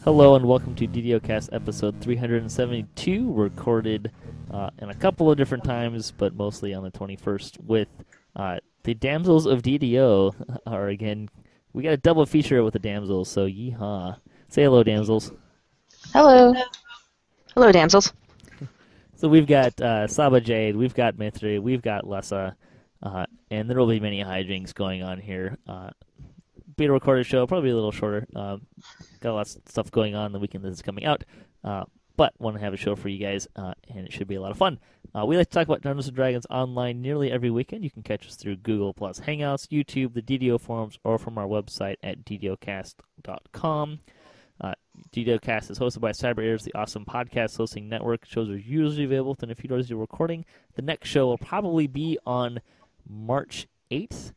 Hello and welcome to DDOcast episode 372, recorded in a couple of different times, but mostly on the 21st with the Damsels of DDO. We got a double feature with the Damsels, so yeehaw. Say hello, Damsels. Hello. Hello, Damsels. So we've got Saba Jade, we've got Mithri, we've got Lessa, and there will be many hijinks going on here. Being a recorded show, probably a little shorter. Got lots of stuff going on the weekend this is coming out, but want to have a show for you guys, and it should be a lot of fun. We like to talk about Dungeons & Dragons online nearly every weekend. You can catch us through Google Plus Hangouts, YouTube, the DDO forums, or from our website at DDOcast.com. DDOcast is hosted by CyberAir's the awesome podcast hosting network. Shows are usually available within a few days of recording. The next show will probably be on March 8th.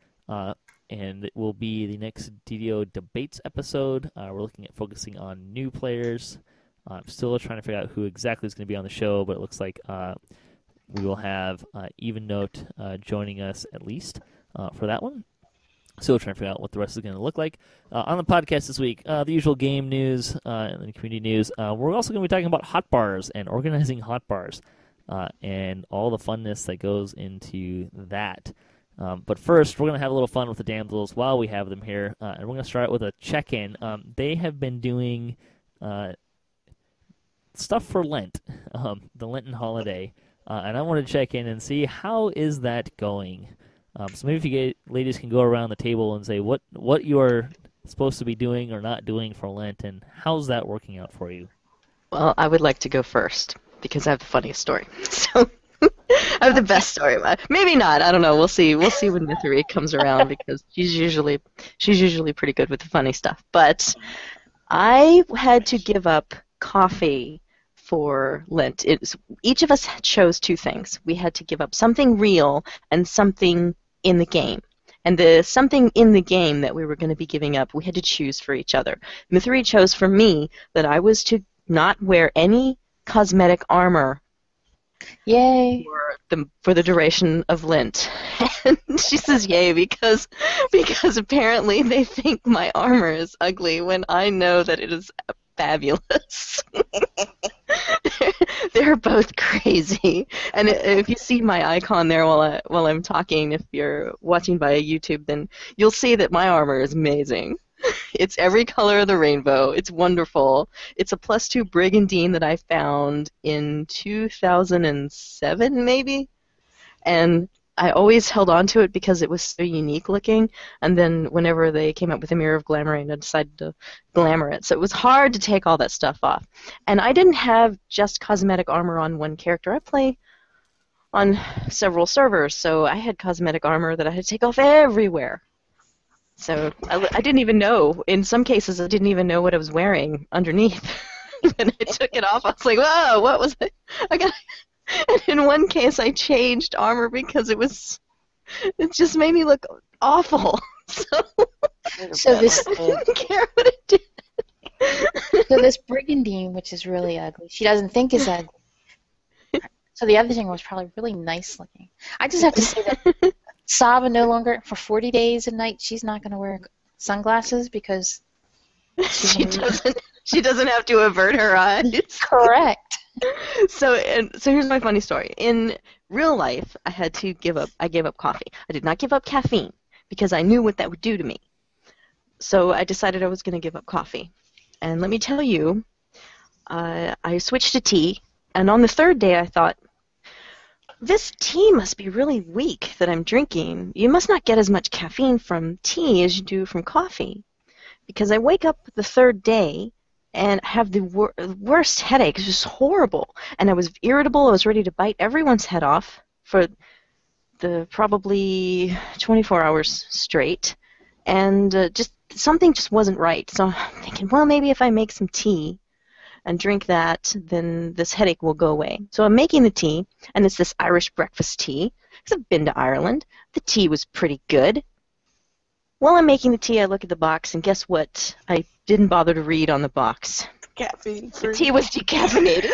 And it will be the next DDO debates episode. We're looking at focusing on new players. I'm still trying to figure out who exactly is going to be on the show, but it looks like we will have Even Note joining us at least for that one. Still trying to figure out what the rest is going to look like. On the podcast this week, the usual game news and the community news. We're also going to be talking about Hotbars and organizing Hotbars and all the funness that goes into that. But first, we're going to have a little fun with the Damsels while we have them here, and we're going to start with a check-in. They have been doing stuff for Lent, the Lenten holiday, and I want to check in and see how is that going. So maybe if you ladies can go around the table and say what you are supposed to be doing or not doing for Lent, and how's that working out for you? Well, I would like to go first because I have the funniest story. So. I have the best story. Maybe not. I don't know. We'll see. We'll see when Mithri comes around because she's usually pretty good with the funny stuff. But I had to give up coffee for Lent. Each of us chose two things. We had to give up something real and something in the game. And the something in the game that we were going to be giving up, we had to choose for each other. Mithri chose for me that I was to not wear any cosmetic armor. Yay! For the duration of Lent. And she says yay because apparently they think my armor is ugly when I know that it is fabulous. They're both crazy. And if you see my icon there while I'm talking, if you're watching via YouTube, then you'll see that my armor is amazing. It's every color of the rainbow. It's wonderful. It's a +2 Brigandine that I found in 2007, maybe. And I always held on to it because it was so unique looking. And then whenever they came up with a Mirror of Glamourine, I decided to glamour it. So it was hard to take all that stuff off. And I didn't have just cosmetic armor on one character. I play on several servers, so I had cosmetic armor that I had to take off everywhere. So I didn't even know. In some cases, I didn't even know what I was wearing underneath. When I took it off, I was like, "Whoa, what was it?" And in one case, I changed armor because it just made me look awful. So this I didn't care what it did. So this Brigandine, which is really ugly, she doesn't think is ugly. So the other thing was probably really nice looking. I just have to say that Saba no longer, for 40 days a night, she's not going to wear sunglasses because she doesn't have to avert her eyes. Correct. So here's my funny story. In real life, I gave up coffee. I did not give up caffeine because I knew what that would do to me. So I decided I was going to give up coffee. And let me tell you, I switched to tea, and on the third day I thought, this tea must be really weak that I'm drinking. You must not get as much caffeine from tea as you do from coffee. Because I wake up the third day and have the worst headache. It's just horrible. And I was irritable. I was ready to bite everyone's head off for the probably 24 hours straight. And something just wasn't right. So I'm thinking, well, maybe if I make some tea and drink that, then this headache will go away. So I'm making the tea, and it's this Irish breakfast tea, because I've been to Ireland. The tea was pretty good. While I'm making the tea, I look at the box, and guess what? I didn't bother to read on the box. Caffeine free. The tea was decaffeinated.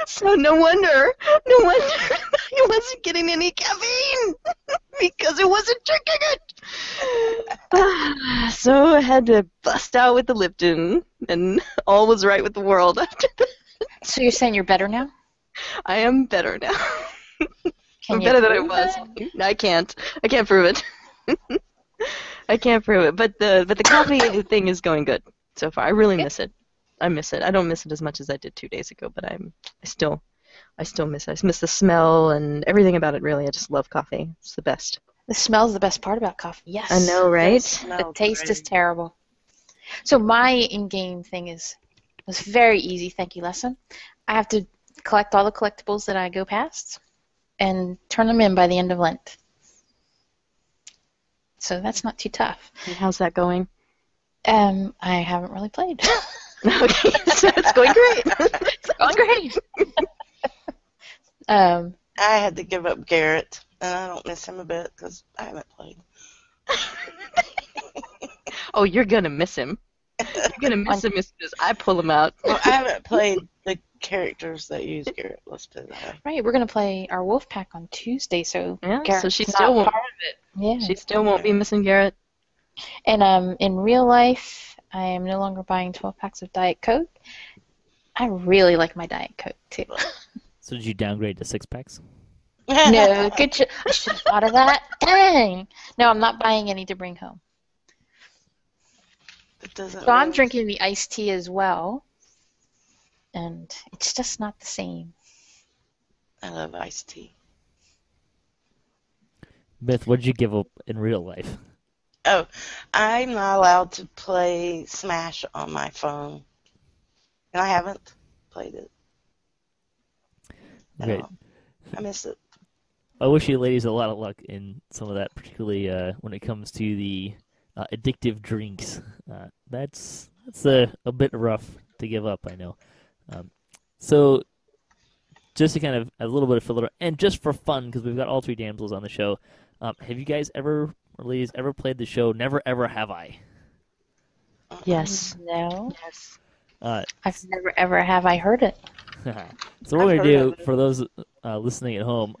So no wonder I wasn't getting any caffeine. because it wasn't drinking it. So I had to bust out with the Lipton, and all was right with the world after that. So you're saying you're better now? I am better now. Can I'm you better than I prove was. it? I can't. I can't prove it. I can't prove it. But the coffee thing is going good so far. I really miss it. I miss it. I don't miss it as much as I did 2 days ago, but I still miss it. I miss the smell and everything about it. Really, I just love coffee. It's the best. The smell's the best part about coffee. Yes. I know, right? The taste is terrible. So my in-game thing was very easy. Thank you, Lesson. I have to collect all the collectibles that I go past and turn them in by the end of Lent. So that's not too tough. And how's that going? I haven't really played. Okay, so it's going great. It's going great. I had to give up Garrett, and I don't miss him a bit because I haven't played. Oh, you're gonna miss him. You're gonna miss him as soon as I pull him out. Well, I haven't played the characters that use Garrett. Let's put it that way. Right, we're going to play our wolf pack on Tuesday, so Yeah, Garrett's so she not still won't. part of it. Yeah. She still won't be missing Garrett. And in real life, I am no longer buying 12 packs of Diet Coke. I really like my Diet Coke, too. So did you downgrade to 6-packs? No, I should have thought of that. Dang. No, I'm not buying any to bring home. It doesn't. So I'm really- drinking the iced tea as well, and it's just not the same. I love iced tea. Myth, what did you give up in real life? Oh, I'm not allowed to play Smash on my phone, and I haven't played it. at Great. all. I miss it. I wish you ladies a lot of luck in some of that, particularly when it comes to the addictive drinks. That's a bit rough to give up, I know. So just to kind of a little bit of filler, and just for fun, because we've got all 3 damsels on the show, have you guys ever, or ladies, ever played the show Never Ever Have I? Yes. No. Yes. I've never, ever have I heard it. So what we're I've going heard to do, of it. for those listening at home,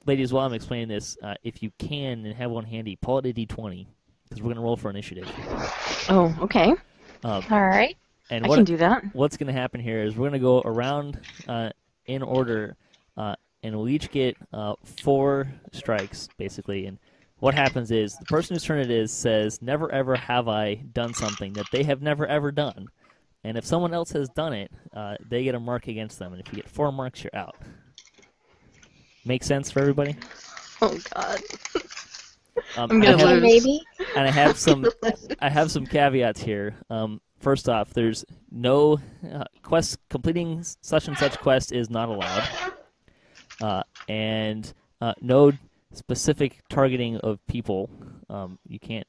ladies, while I'm explaining this, if you can and have one handy, pull out a D20, because we're going to roll for initiative. Oh, okay. All right. And I can do that. what's going to happen here is we're going to go around in order, and we'll each get 4 strikes, basically. And what happens is the person whose turn it is says, never ever have I done something that they have never ever done. And if someone else has done it, they get a mark against them. And if you get 4 marks, you're out. Make sense for everybody? Oh God. I'm gonna lose. Maybe. And I have some caveats here. First off, there's no quest completing such and such quest is not allowed, and no specific targeting of people. You can't.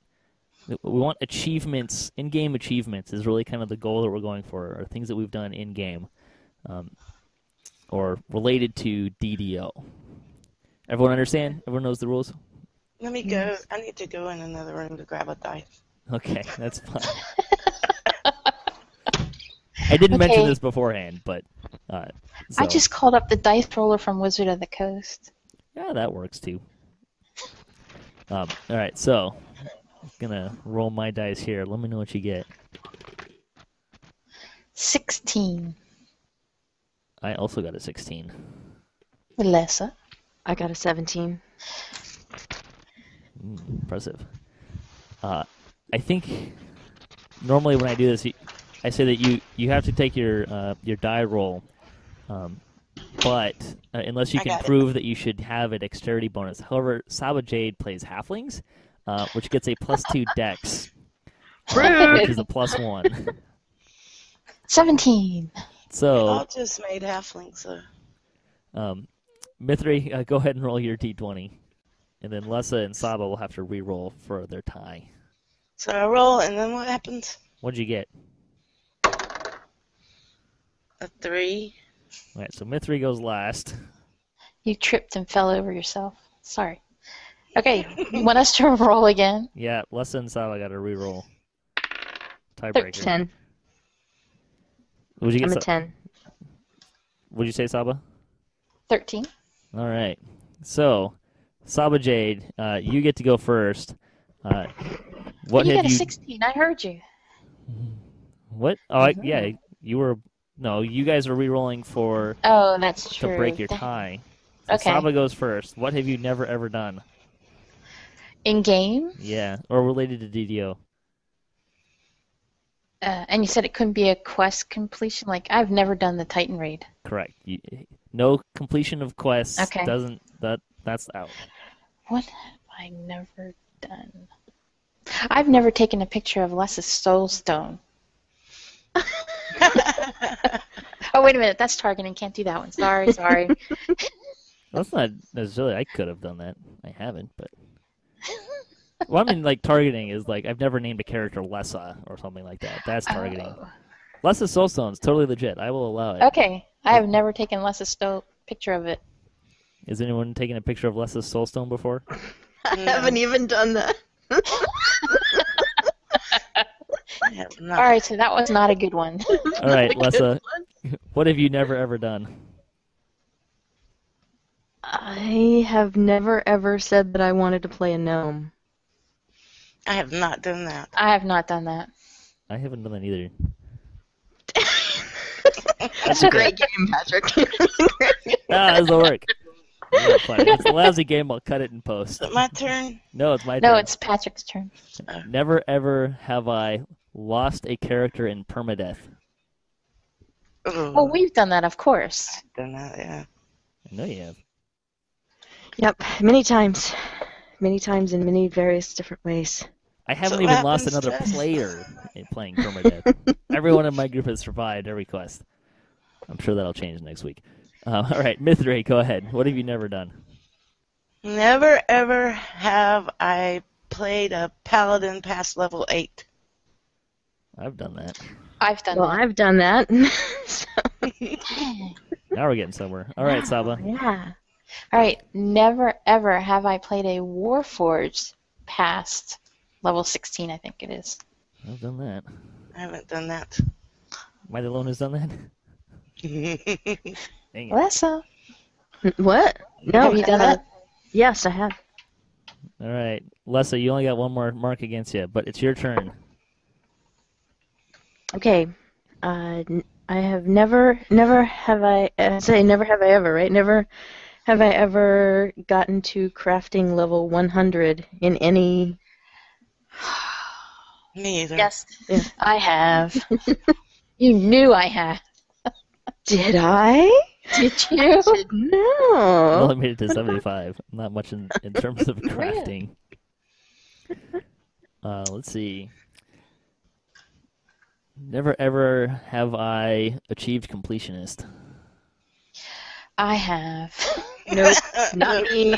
We want achievements, in-game achievements is really kind of the goal that we're going for, or things that we've done in-game, or related to DDO. Everyone understand? Everyone knows the rules? Let me go. I need to go in another room to grab a dice. Okay, that's fine. I didn't mention Okay. this beforehand, but I so- just called up the dice roller from Wizard of the Coast. yeah, that works too. All right, so I'm gonna roll my dice here. Let me know what you get. 16. I also got a 16. Melissa. I got a 17. Impressive. I think normally when I do this, I say that you have to take your die roll, but unless you I can got it. prove that you should have a dexterity bonus. However, Saba Jade plays halflings, which gets a +2 dex, which is a +1. 17. So, I just made halflings, so Mithri, go ahead and roll your d20, and then Lessa and Saba will have to re-roll for their tie. so I roll, and then what happens? What'd you get? A 3. All right, so Mithri goes last. You tripped and fell over yourself. Sorry. Okay, you want us to roll again? Yeah, Lessa and Saba got to re-roll. Tiebreaker. 10. What'd you get? I'm a 10. What'd you say, Saba? 13. All right. So, Saba Jade, you get to go first. What you have got a you? 16. I heard you. What? Oh, yeah. You were. No, you guys are re-rolling for Oh, that's to true. break your Dang. tie. So Okay. Saba goes first. What have you never ever done? In game, Yeah, or related to DDO. and you said it couldn't be a quest completion. Like I've never done the Titan raid. Correct. No completion of quests Okay. doesn't that's out. What have I never done? I've never taken a picture of Les's soul stone. Oh, wait a minute. That's targeting. Can't do that one. Sorry. That's not necessarily. I could have done that. I haven't, but. Well, I mean, like targeting is like I've never named a character Lessa or something like that. That's targeting. Oh. Lessa's Soulstone's totally legit. I will allow it. Okay. I have never taken Les's picture of it. Is anyone taking a picture of Lessa's Soulstone before? I haven't even done that. I have not. All right, so that was not a good one. All right, Lessa, what have you never ever done? I have never ever said that I wanted to play a gnome. I have not done that. I have not done that. I haven't done that either. That's a great game, Patrick. This will work. Yeah, fine. If it's a lousy game, I'll cut it in post. Is it my turn? No, it's my turn. No, it's Patrick's turn. Never ever have I lost a character in permadeath. Oh, we've done that, of course. I've done that, yeah. I know you have. Yep, many times. Many times in many various different ways. I haven't So even what lost happens another to- player in playing permadeath. Everyone in my group has survived every quest. I'm sure that'll change next week. All right, Mithray, go ahead. What have you never done? Never ever have I played a paladin past level 8. I've done that. I've done Well, that. I've done that. So, Now we're getting somewhere. All right, Saba. yeah. All right, never ever have I played a Warforged past level 16, I think it is. I've done that. I haven't done that. Am I the one who's done that? Dang it. Lessa, What? No. have you done that? Yes, I have. All right, Lessa, you only got one more mark against you, but it's your turn. Okay. I have never have I never have I ever, right? Never have I ever gotten to crafting level 100 in any. Me either. Yes, Yeah. I have. You knew I had. Did I? Did you? I No. only made it to 75. Not much in terms of crafting. Let's see. Never ever have I achieved completionist. I have. Nope. Not me.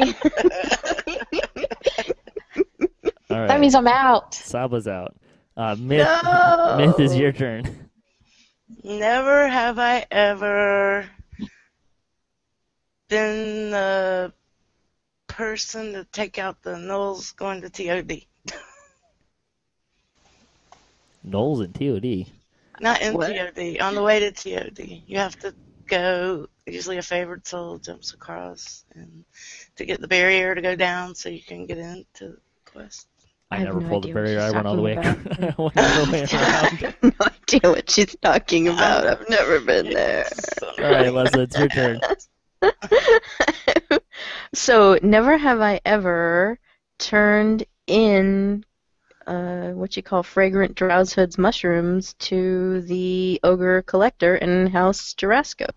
All right. That means I'm out. Saba's out. Myth. No. Myth is your turn. Never have I ever been the person to take out the gnolls going to TOD. Knowles and TOD. Not in What? TOD, on the way to TOD. You have to go, usually a favored soul jumps across and to get the barrier to go down so you can get into the quest. I I have never no pulled the idea what barrier. she's I went all the way. talking I went all the way around. No idea what she's talking about. I've never been there. All right, Leslie, it's your turn. So, never have I ever turned in what you call fragrant drowsehood's mushrooms to the ogre collector in House Jarasco.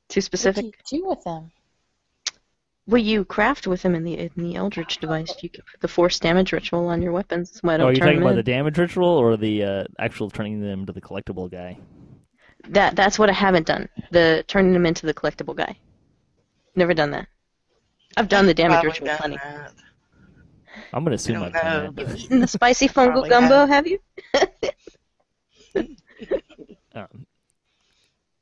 Too What specific? do you do with them? Well, you craft with them in the Eldritch device. You can put the force damage ritual on your weapons. That's why I Oh, don't are you turn talking them about in. the damage ritual or the actual turning them to the collectible guy? That's what I haven't done. The turning them into the collectible guy. Never done that. I've done the damage Probably ritual done plenty. that. I'm going to assume I I've don't done know, that. but- Eaten the spicy fungal Probably gumbo, have. have you?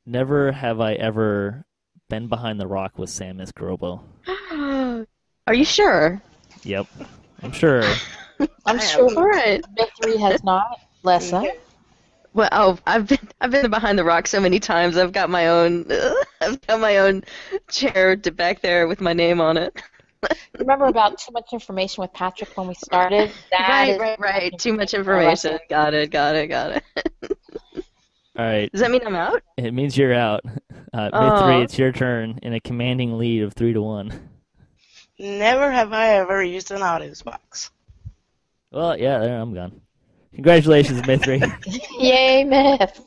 Never have I ever been behind the rock with Samus Grobo. Are you sure? Yep, I'm sure. I'm I sure All right. Victory has not. Lessa. Well, I've been behind the rock so many times. I've got my own chair to back there with my name on it. Remember about too much information with Patrick when we started? That is Right. Too much information. Got it. All right. Does that mean I'm out? It means you're out. Myth3, it's your turn in a commanding lead of 3-1. Never have I ever used an autos box. Well, yeah, there I'm gone. Congratulations, Myth3. Yay, Myth.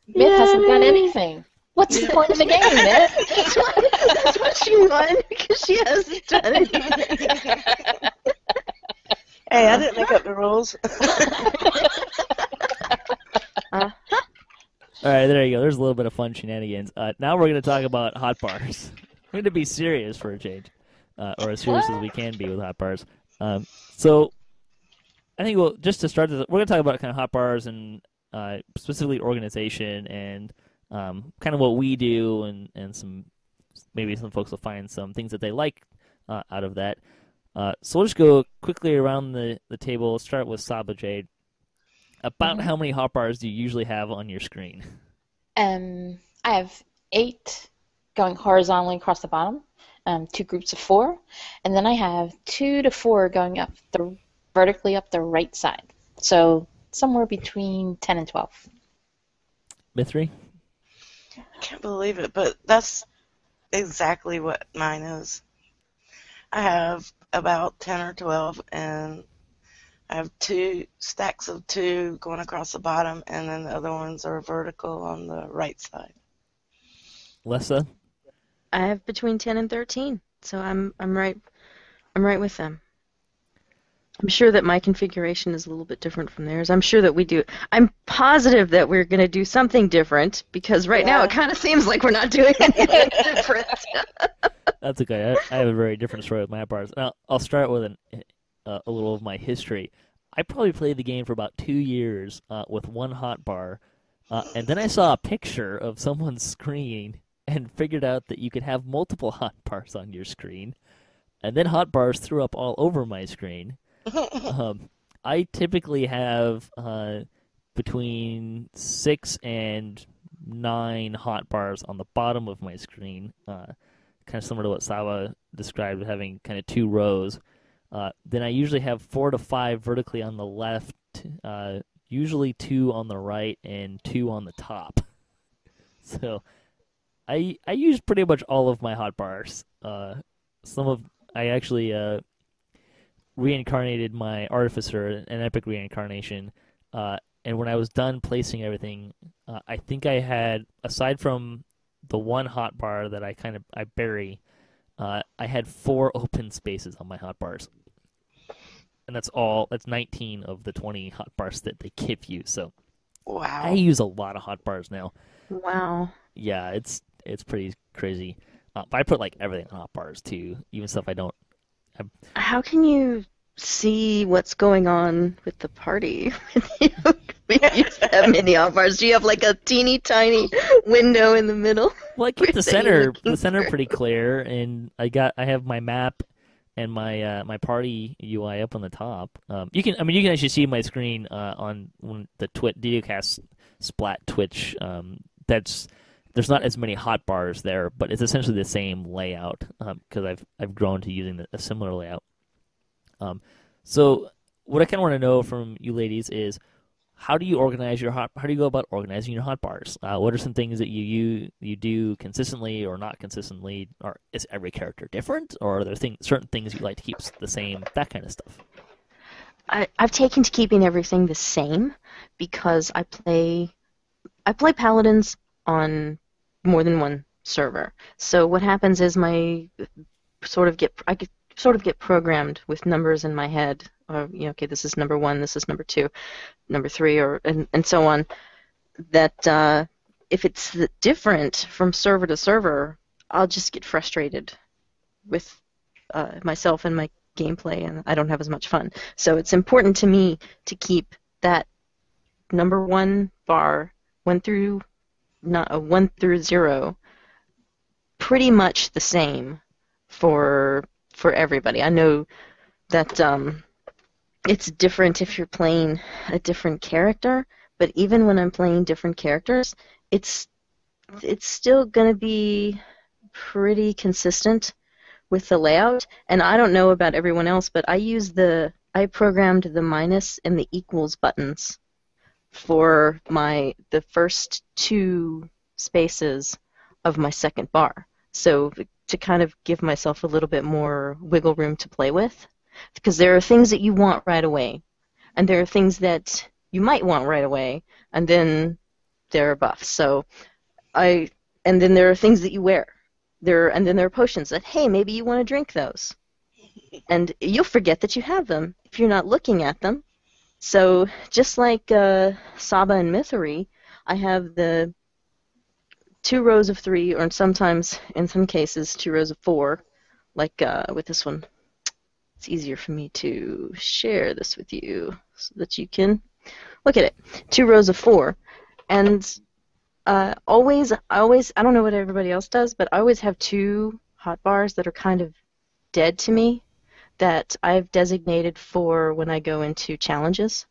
Myth hasn't done anything. What's the point of the game, Myth? That's what she won, because she hasn't done anything. Hey, I didn't make up the rules. All right, there you go. There's a little bit of fun shenanigans. Now we're going to talk about Hotbars. We're going to be serious for a change, or as serious as we can be with Hotbars. So I think just to start this, we're going to talk about kind of Hotbars and specifically organization and kind of what we do and maybe some folks will find some things that they like out of that. So we'll just go quickly around the table. Let's start with Saba Jade. About how many hotbars do you usually have on your screen? I have 8 going horizontally across the bottom, 2 groups of 4, and then I have 2 to 4 going up vertically up the right side. So somewhere between 10 and 12. Myth3? Can't believe it, but that's exactly what mine is. I have about 10 or 12, and I have 2 stacks of 2 going across the bottom, and then the other ones are vertical on the right side. Lessa? I have between 10 and 13, so I'm right with them. I'm sure that my configuration is a little bit different from theirs. I'm sure that we do. I'm positive that we're going to do something different because right now it kind of seems like we're not doing anything different. That's okay. I have a very different story with my hotbars. Now, I'll start with a little of my history. I probably played the game for about 2 years with one hotbar, and then I saw a picture of someone's screen and figured out that you could have multiple hotbars on your screen, and then hotbars threw up all over my screen. I typically have between 6 and 9 hotbars on the bottom of my screen, kind of similar to what Sawa described, having kind of 2 rows. Then I usually have 4 to 5 vertically on the left, usually 2 on the right, and 2 on the top. So I use pretty much all of my hotbars. I actually reincarnated my Artificer, an epic reincarnation, and when I was done placing everything, I think I had, aside from the one hotbar that I bury, I had 4 open spaces on my hotbars. And that's 19 of the 20 hotbars that they give you. So Wow. I use a lot of hotbars now. Wow. Yeah, it's pretty crazy. But I put like everything on hotbars too, even stuff I don't. How can you see what's going on with the party? We used to have many hotbars. Do you have like a teeny tiny window in the middle? Well, I keep the center pretty clear, and I have my map and my party UI up on the top. You can actually see my screen on the DDOcast Splat Twitch. There's not as many hotbars there, but it's essentially the same layout because I've grown to using a similar layout. So what I kind of want to know from you ladies is, how do you go about organizing your hotbars? What are some things that you do consistently or not consistently? Or is every character different, or are there certain things you like to keep the same? That kind of stuff. I've taken to keeping everything the same because I play paladins on more than one server. So what happens is I sort of get programmed with numbers in my head. Okay, this is number 1, this is number 2, number 3, and so on. That if it's different from server to server, I'll just get frustrated with myself and my gameplay, and I don't have as much fun. So it's important to me to keep that number 1 bar 1 through 0 pretty much the same for everybody. I know that it's different if you're playing a different character, but even when I'm playing different characters, it's still going to be pretty consistent with the layout, and I don't know about everyone else, but I programmed the minus and the equals buttons for the first two spaces of my second bar. So to kind of give myself a little bit more wiggle room to play with, because there are things that you want right away, and there are things that you might want right away, and then there are buffs. And then there are things that you wear. And then there are potions that, hey, maybe you want to drink those. And you'll forget that you have them if you're not looking at them. So just like Saba and Mithri, I have the 2 rows of 3, or sometimes, in some cases, 2 rows of 4, like with this one. It's easier for me to share this with you so that you can look at it. 2 rows of 4. And I don't know what everybody else does, but I always have 2 hotbars that are kind of dead to me that I've designated for when I go into challenges,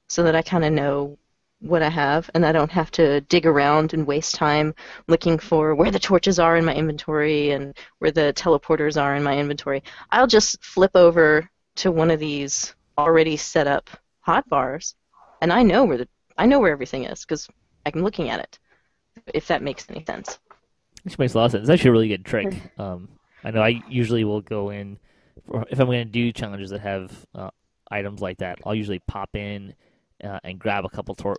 so that I kind of know what I have, and I don't have to dig around and waste time looking for where the torches are in my inventory and where the teleporters are in my inventory. I'll just flip over to one of these already set up hotbars, and I know where everything is because I'm looking at it. If that makes any sense. Which makes a lot of sense. It's actually a really good trick. I know I usually will go in, if I'm going to do challenges that have items like that, I'll usually pop in and grab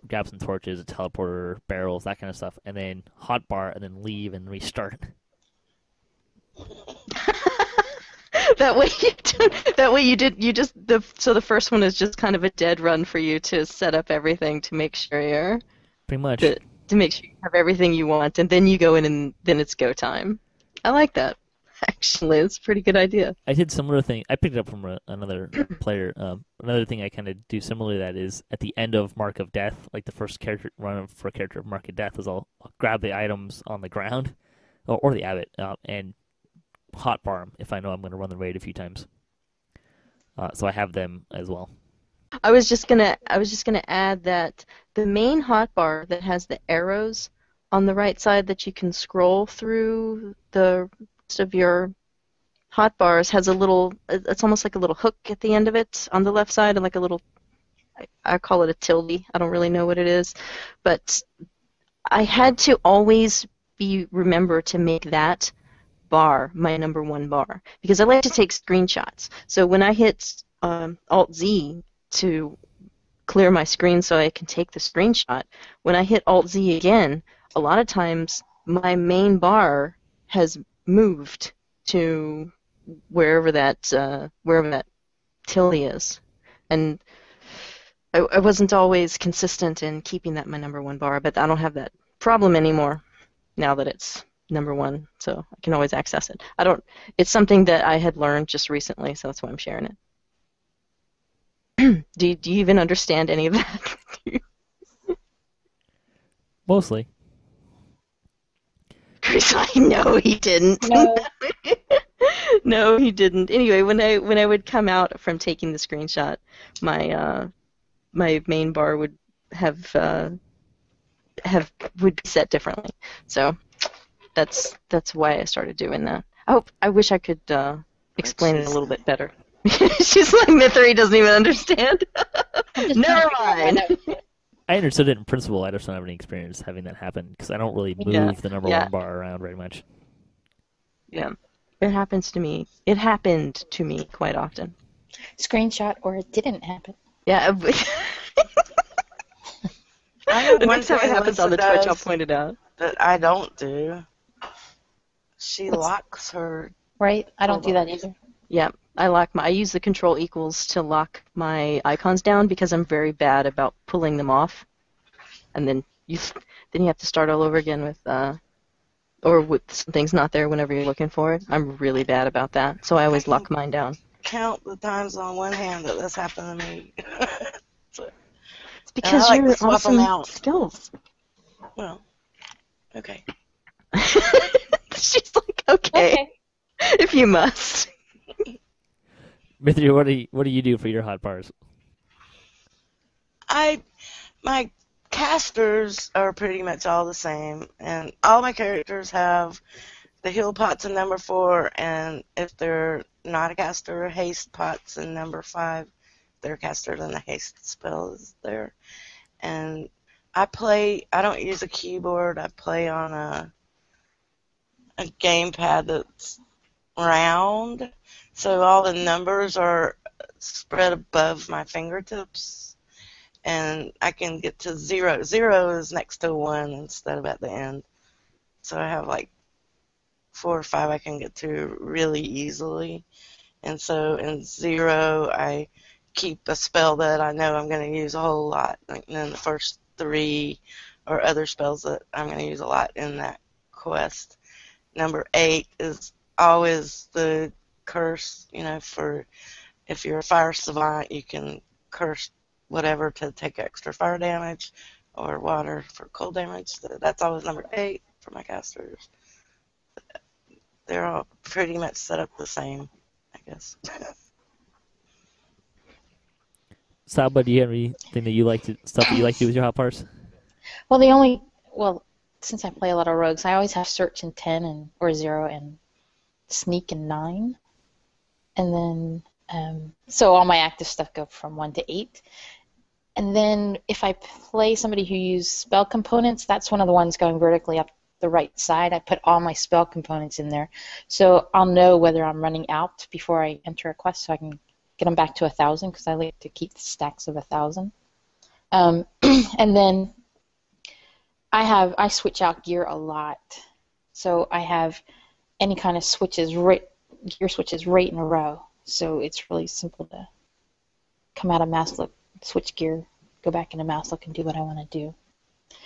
grab some torches, a teleporter, barrels, that kind of stuff, and then hotbar, and then leave and restart. That way so the first one is just kind of a dead run for you to set up everything to make sure you're Pretty much. to make sure you have everything you want, and then you go in and then it's go time. I like that. Actually, it's a pretty good idea. I did similar thing. I picked it up from another player. Another thing I kind of do similar to that is at the end of Mark of Death, like the first character run for a character of Mark of Death, is I'll grab the items on the ground, or the abbot, and hotbar them if I know I'm going to run the raid a few times. So I have them as well. I was just gonna add that the main hotbar that has the arrows on the right side that you can scroll through the rest of your hotbars has it's almost like a little hook at the end of it on the left side, and like a little, I call it a tilde. I don't really know what it is, but I had to always remember to make that bar my number 1 bar, because I like to take screenshots. So when I hit Alt-Z to clear my screen so I can take the screenshot, when I hit Alt-Z again, a lot of times my main bar has moved to wherever that tilde is, and I wasn't always consistent in keeping that my number 1 bar, but I don't have that problem anymore now that it's number 1, so I can always access it. It's something that I had learned just recently, so that's why I'm sharing it. Do you even understand any of that? Mostly. Chris, I know he didn't. No. No, he didn't. Anyway, when I would come out from taking the screenshot, my main bar would would be set differently. So that's why I started doing that. I wish I could explain it a little bit better. She's like, Mithri doesn't even understand. Never mind. I understood it in principle. I just don't have any experience having that happen because I don't really move the number 1 bar around very much. Yeah, it happens to me. It happened to me quite often. Screenshot or it didn't happen. Yeah. The next time it happens on the Twitch, I'll point it out. That I don't do. She locks her. Right? I don't do that either. Yeah, I use the control equals to lock my icons down because I'm very bad about pulling them off, and then you have to start all over again with or with something's not there whenever you're looking for it. I'm really bad about that, so I always lock mine down. Count the times on one hand that this happened to me. It's because you're you're awesome skills. Well, okay. She's like, okay, if you must. Mithri, what do you do for your hot bars? My casters are pretty much all the same, and all my characters have the heal pot's in number 4, and if they're not a caster, haste pot's in number 5. If they're a caster, then the haste spell is there. And I don't use a keyboard. I play on a gamepad that's round, so all the numbers are spread above my fingertips, and I can get to 0. 0 is next to 1 instead of at the end. So I have like 4 or 5 I can get to really easily. And so in 0, I keep a spell that I know I'm going to use a whole lot. And then the first 3 are other spells that I'm going to use a lot in that quest. Number 8 is always the curse, for if you're a fire savant, you can curse whatever to take extra fire damage, or water for cold damage. That's always number 8 for my casters. They're all pretty much set up the same, I guess. Saba, do you have anything that stuff that you like to do with your hotbars? Well, since I play a lot of rogues, I always have search in 10 or 0 and sneak in 9. And then, so all my active stuff go from 1 to 8. And then if I play somebody who uses spell components, that's one of the ones going vertically up the right side. I put all my spell components in there. So I'll know whether I'm running out before I enter a quest, so I can get them back to 1,000, because I like to keep the stacks of 1,000. And then I switch out gear a lot. So I have any kind of gear switches right in a row. So it's really simple to come out of mouse look, switch gear, go back into mouse look, and do what I want to do.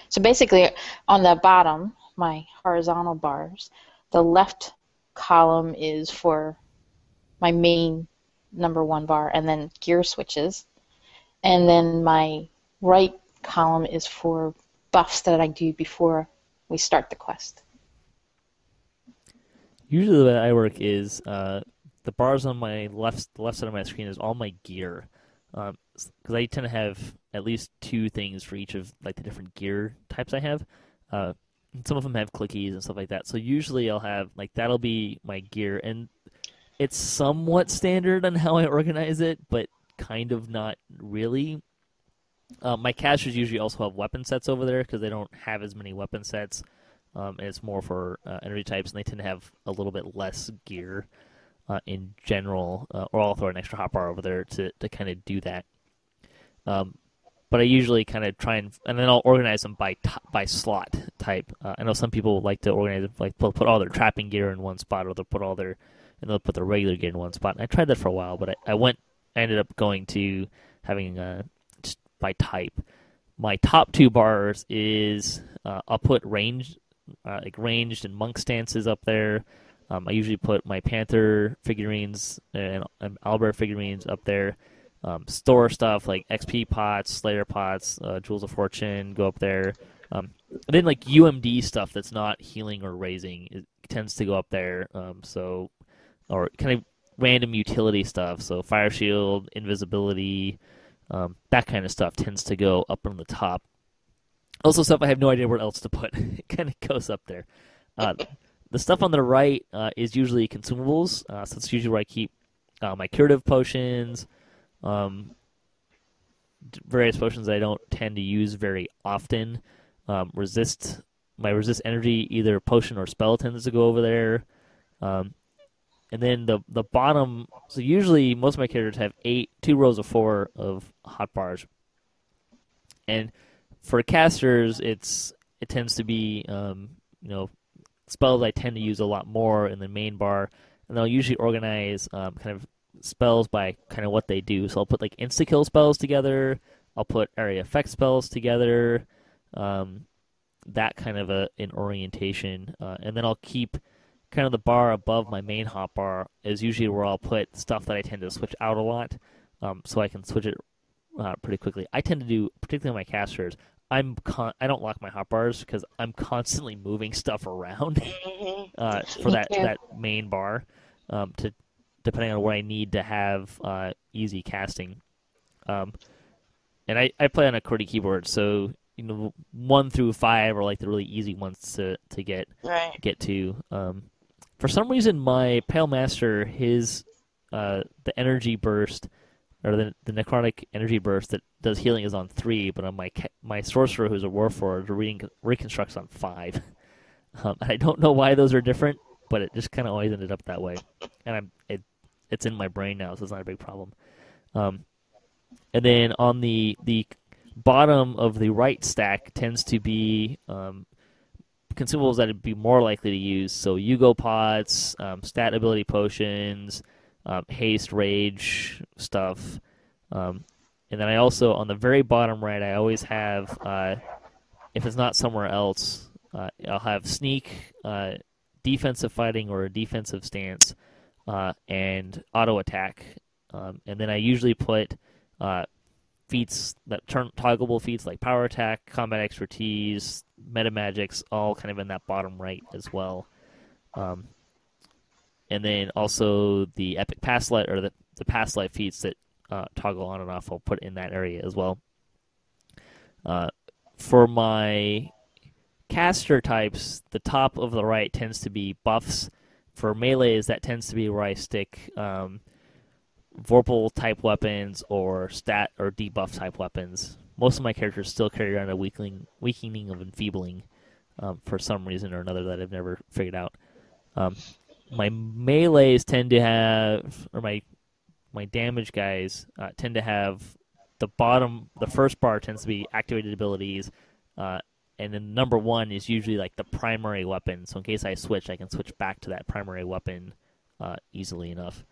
So basically, on the bottom, my horizontal bars, the left column is for my main number 1 bar, and then gear switches. And then my right column is for buffs that I do before we start the quest. Usually the way I work is the bars on my the left side of my screen is all my gear, because I tend to have at least 2 things for each of like the different gear types I have. Some of them have clickies and stuff like that. So usually I'll have that'll be my gear, and it's somewhat standard on how I organize it, but kind of not really. My casters usually also have weapon sets over there because they don't have as many weapon sets, and it's more for energy types, and they tend to have a little bit less gear in general, or I'll throw an extra hotbar over there to kind of do that. But I usually kind of try and then I'll organize them by slot type. I know some people like to organize it, like they'll put all their trapping gear in one spot, or they'll put their regular gear in one spot. And I tried that for a while, but I ended up going to having just by type. My top 2 bars is I'll put ranged and monk stances up there. I usually put my Panther figurines and Owlbear figurines up there. Store stuff like XP pots, Slayer pots, Jewels of Fortune go up there. And then like UMD stuff that's not healing or raising, it tends to go up there. Or kind of random utility stuff. So Fire Shield, Invisibility, that kind of stuff tends to go up on the top. Also stuff I have no idea where else to put. It kind of goes up there. The stuff on the right is usually consumables. So it's usually where I keep my curative potions, various potions that I don't tend to use very often. My resist energy, either potion or spell, tends to go over there. And then the bottom, so usually most of my characters have 2 rows of 4 of hotbars. And for casters, it tends to be spells I tend to use a lot more in the main bar, and I'll usually organize kind of spells by kind of what they do. So I'll put like insta-kill spells together, I'll put area effect spells together, that kind of an orientation, and then I'll keep kind of the bar above my main hotbar is usually where I'll put stuff that I tend to switch out a lot, so I can switch it pretty quickly. I tend to do, particularly on my casters, I don't lock my hotbars because I'm constantly moving stuff around for that main bar, depending on where I need to have easy casting. And I play on a QWERTY keyboard, so 1 through 5 are like the really easy ones to get to. For some reason, my Pale Master, the energy burst, or the necrotic energy burst that does healing is on 3, but on my sorcerer, who's a warforged, reconstructs on 5. I don't know why those are different, but it just kind of always ended up that way, and it's in my brain now, so it's not a big problem. And then on the bottom of the right stack tends to be consumables that would be more likely to use. So Yugo pots, stat ability potions, haste, rage stuff. And then I also, on the very bottom right, I always have, if it's not somewhere else, I'll have sneak, defensive fighting or a defensive stance, and auto attack. And then I usually put feats that turn toggleable feats like power attack, combat expertise, meta magics, all kind of in that bottom right as well. And then also the epic past life, or the past life feats that toggle on and off, I'll put in that area as well. For my caster types, the top of the right tends to be buffs. For melees, that tends to be where I stick Vorpal type weapons or stat or debuff type weapons. Most of my characters still carry around a weakening of enfeebling for some reason or another that I've never figured out. My melees tend to have, or my damage guys tend to have the first bar tends to be activated abilities, and then number 1 is usually like the primary weapon. So in case I switch, I can switch back to that primary weapon easily enough.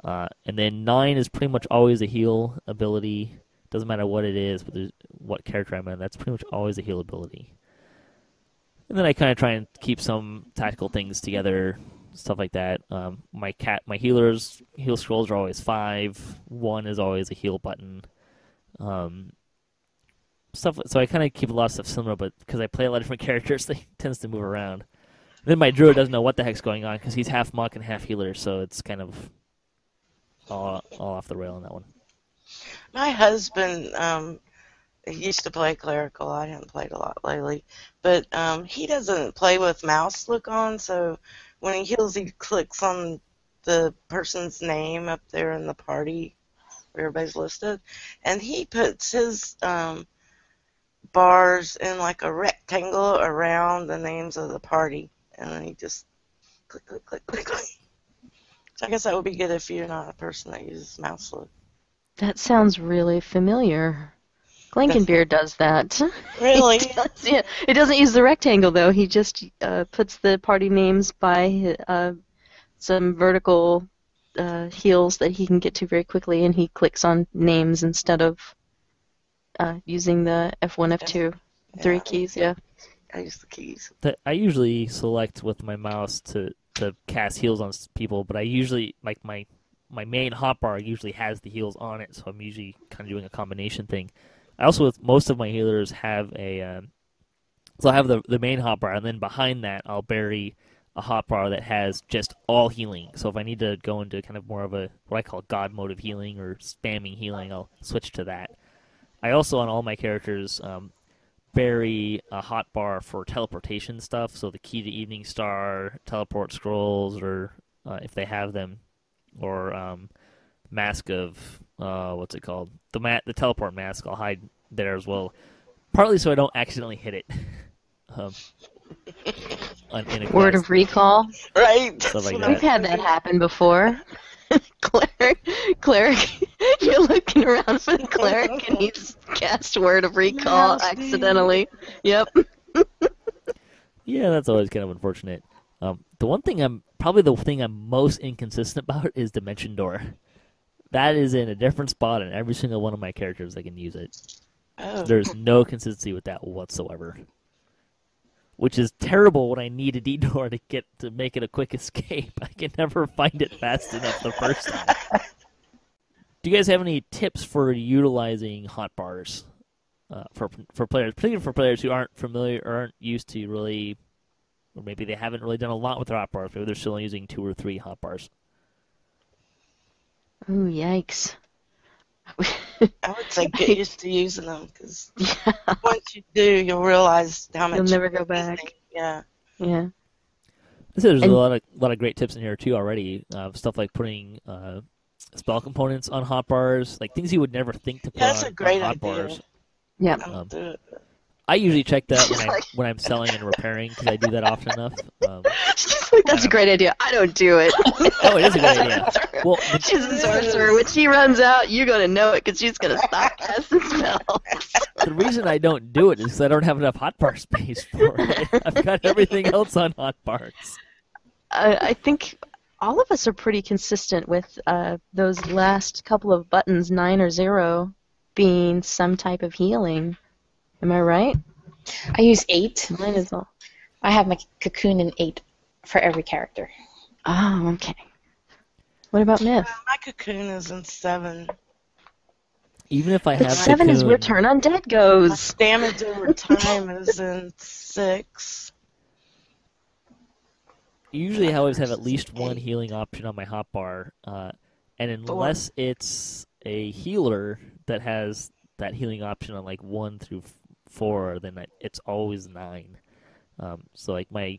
And then 9 is pretty much always a heal ability. Doesn't matter what it is, but what character I'm in, that's pretty much always a heal ability. And then I kind of try and keep some tactical things together, stuff like that. My heal scrolls are always 5. 1 is always a heal button. Stuff. So I kind of keep a lot of stuff similar, but because I play a lot of different characters, they tends to move around. Then my druid doesn't know what the heck's going on because he's half monk and half healer, so it's kind of all off the rail on that one. My husband used to play clerical. I haven't played a lot lately, but he doesn't play with mouse look on. So when he heals, he clicks on the person's name up there in the party where everybody's listed, and he puts his bars in like a rectangle around the names of the party, and then he just click, click, click, click, click. So I guess that would be good if you're not a person that uses mouse look. That sounds really familiar. Glankenbeard does that. Really? He does, yeah. It doesn't use the rectangle, though. He just puts the party names by some vertical heals that he can get to very quickly, and he clicks on names instead of using the F1, F2, 3 keys, yeah. I use the keys. I usually select with my mouse to cast heals on people, but I usually, like my main hotbar usually has the heals on it, so I'm usually kind of doing a combination thing. I also, with most of my healers, have so I have the main hotbar, and then behind that I'll bury a hotbar that has just all healing. So if I need to go into kind of more of a, what I call god mode of healing, or spamming healing, I'll switch to that. I also, on all my characters, bury a hotbar for teleportation stuff, so the Key to Evening Star, teleport scrolls, or if they have them, or mask of, what's it called? The teleport mask, I'll hide there as well. Partly so I don't accidentally hit it. Word of recall. Right. Stuff like that. We've had that happen before. Cleric, you're looking around for the cleric, and he's cast Word of Recall accidentally. Yep. Yeah, that's always kind of unfortunate. The thing I'm most inconsistent about is Dimension Door. That is in a different spot in every single one of my characters that can use it. Oh. There's no consistency with that whatsoever. Which is terrible when I need a detour to make it a quick escape. I can never find it fast enough the first time. Do you guys have any tips for utilizing hotbars for players, particularly for players who aren't familiar or aren't used to really, or maybe they haven't really done a lot with their hotbars, maybe they're still using 2 or 3 hotbars? Ooh, yikes. I would say get used to using them, because once you do, you'll realize how much You'll never go back. Yeah. Yeah. There's a And- lot of great tips in here too already. Stuff like putting spell components on hotbars, like things you would never think to put Yeah, that's on, a great on idea. hotbars. Yeah. I'll do it. I usually check that when She's I'm like- when I'm selling and repairing because I do that often enough. She's like, that's a great idea. I don't do it. Oh, it is a good idea. Well, She's a sorcerer. When she runs out, you're going to know it because she's going to stop casting spells. the reason I don't do it is because I don't have enough hotbar space for it. I've got everything else on hotbars. I think all of us are pretty consistent with those last couple of buttons, 9 or 0, being some type of healing. Am I right? I use 8. Mine is all. I have my cocoon in 8 for every character. Oh, okay. What about Myth? My cocoon is in 7. Even if I But have 7 is where Cocoon, Turn Undead goes. Damage over time is in 6. usually I always have at least one healing option on my hotbar, and unless it's a healer that has that healing option on like 1 through 4, then it's always 9. So like my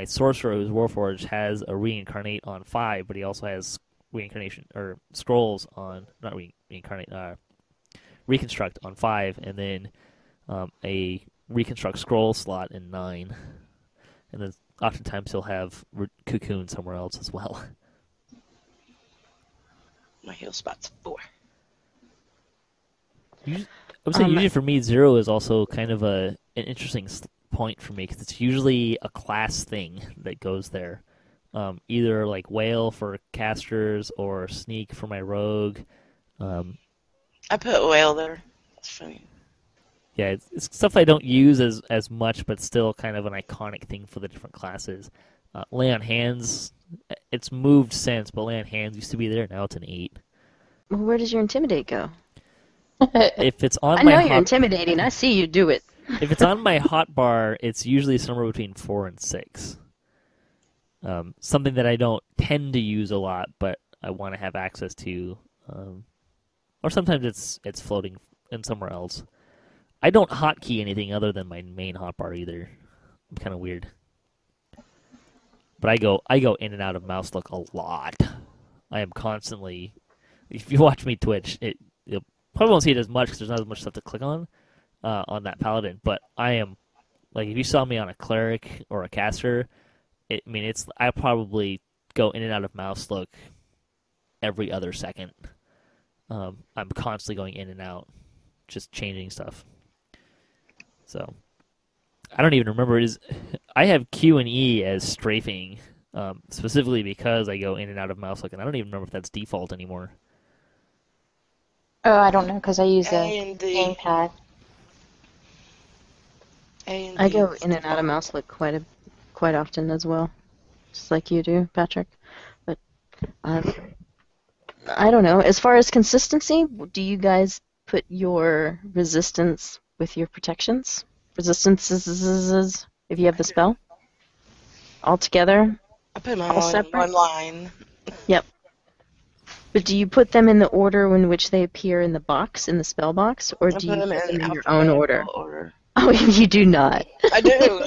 sorcerer who's Warforged has a reincarnate on 5, but he also has reincarnation or scrolls on not reincarnate reconstruct on 5, and then a reconstruct scroll slot in 9, and then oftentimes he'll have cocoon somewhere else as well. My heal spot's 4. I would say usually for me 0 is also kind of an interesting point for me because it's usually a class thing that goes there. Either like whale for casters or sneak for my rogue. I put whale there. That's funny. Yeah, it's stuff I don't use as much, but still kind of an iconic thing for the different classes. Lay on hands, it's moved since, but lay on hands used to be there. Now it's an 8. Well, where does your Intimidate go? If it's on I my know you're intimidating. I see you do it. if it's on my hotbar, it's usually somewhere between 4 and 6. Something that I don't tend to use a lot, but I want to have access to. Or sometimes it's floating in somewhere else. I don't hotkey anything other than my main hotbar either. I'm kind of weird. But I go in and out of mouse look a lot. I am constantly. If you watch me Twitch, you'll probably won't see it as much because there's not as much stuff to click on that paladin. But I am like if you saw me on a cleric or a caster, I probably go in and out of mouse look every other second. I'm constantly going in and out, just changing stuff. So I don't even remember I have Q and E as strafing, specifically because I go in and out of mouse look, and I don't even remember if that's default anymore. Oh, I don't know because I use A a and D. gamepad. A and I D go is in and out of mouse look quite often as well, just like you do, Patrick. But I don't know. As far as consistency, do you guys put your resistance with your protections? Resistances, if you have the spell, all together. I put mine all on separate? one line. Yep. But do you put them in the order in which they appear in the box, in the spell box, or I do put you them put them in your alphabetical own order? order. Oh, you do not. I do.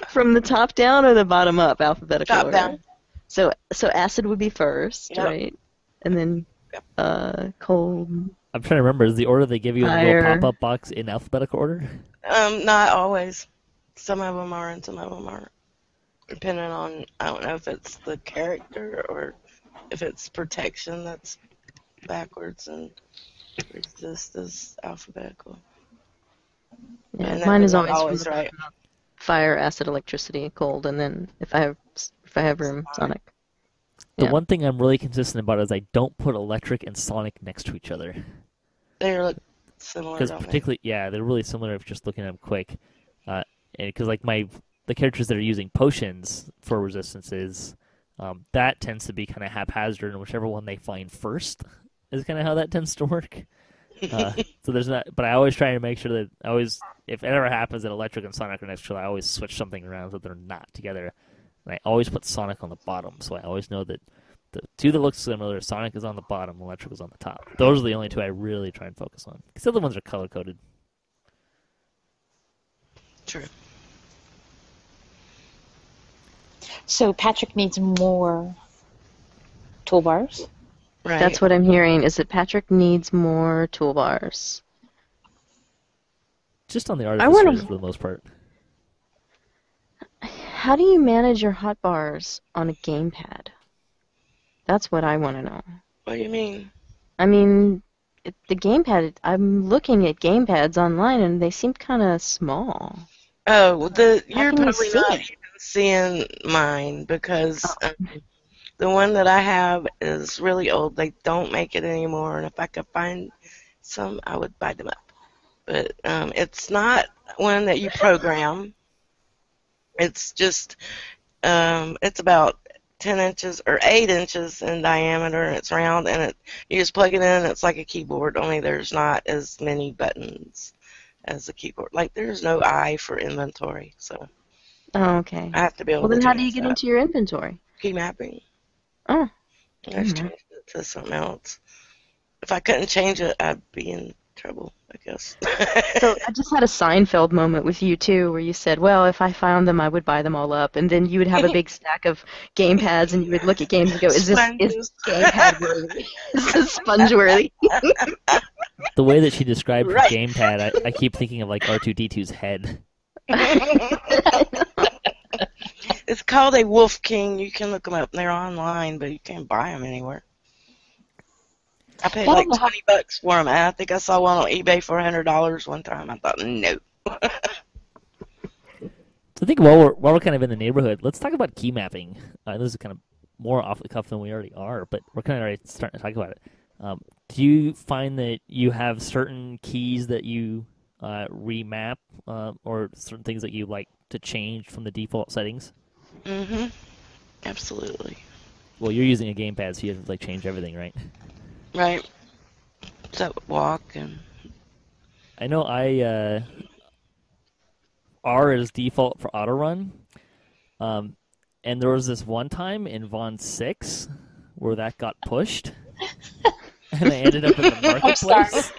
From the top down or the bottom up, alphabetical Top order? down. So acid would be first, Yep. right? And then cold. I'm trying to remember. Is the order they give you in the Fire. little pop-up box in alphabetical order? Not always. Some of them are and some of them aren't. Depending on, I don't know if it's the character or if it's protection that's backwards and resist is alphabetical. Yeah, And mine is they're not always always right. fire, acid, electricity, cold, and then if I have room, sonic. The Yeah. one thing I'm really consistent about is I don't put electric and sonic next to each other. They look similar, Because don't they? particularly, yeah, they're really similar if you're just looking at them quick. Because like the characters that are using potions for resistances, that tends to be kind of haphazard, and whichever one they find first is kind of how that tends to work. So there's not, but I always try to make sure that if it ever happens that electric and sonic are next to each other, I always switch something around so they're not together. And I always put sonic on the bottom, so I always know that the two that look similar, sonic is on the bottom, electric is on the top. Those are the only two I really try and focus on, because the other ones are color coded. True. So Patrick needs more toolbars. Right. That's what I'm hearing, is that Patrick needs more toolbars. Just on the wanna- artificer for the most part. How do you manage your hotbars on a gamepad? That's what I want to know. What do you mean? I mean, the gamepad, I'm looking at gamepads online and they seem kind of small. Oh, well, you're can you probably see not it? even seeing mine because the one that I have is really old. They don't make it anymore, and if I could find some, I would buy them up. But it's not one that you program. It's just, it's about 10 inches or 8 inches in diameter, and it's round, and you just plug it in. It's like a keyboard, only there's not as many buttons as a keyboard. Like, there's no I for inventory, so Oh, okay. I have to be able Well, to then how do you change get that. into your inventory? Key mapping. Oh. I just changed it to something else. If I couldn't change it, I'd be in trouble, I guess. So I just had a Seinfeld moment with you, too, where you said, well, if I found them, I would buy them all up. And then you would have a big stack of gamepads, and you would look at games and go, is this gamepad worthy? Is this sponge worthy? The way that she described Right. her gamepad, I keep thinking of like R2-D2's head. It's called a Wolf King. You can look them up. They're online, but you can't buy them anywhere. I paid like $20 for them. I think I saw one on eBay for $100 one time. I thought, no. So I think while we're kind of in the neighborhood, let's talk about key mapping. This is kind of more off the cuff than we already are, but we're kind of already starting to talk about it. Do you find that you have certain keys that you remap, or certain things that you like to change from the default settings? Mm-hmm. Absolutely. Well, you're using a gamepad, so you have to like change everything, right? Right. So walk and I know R is default for auto run, and there was this one time in Vaughn 6 where that got pushed, and I ended up in the marketplace.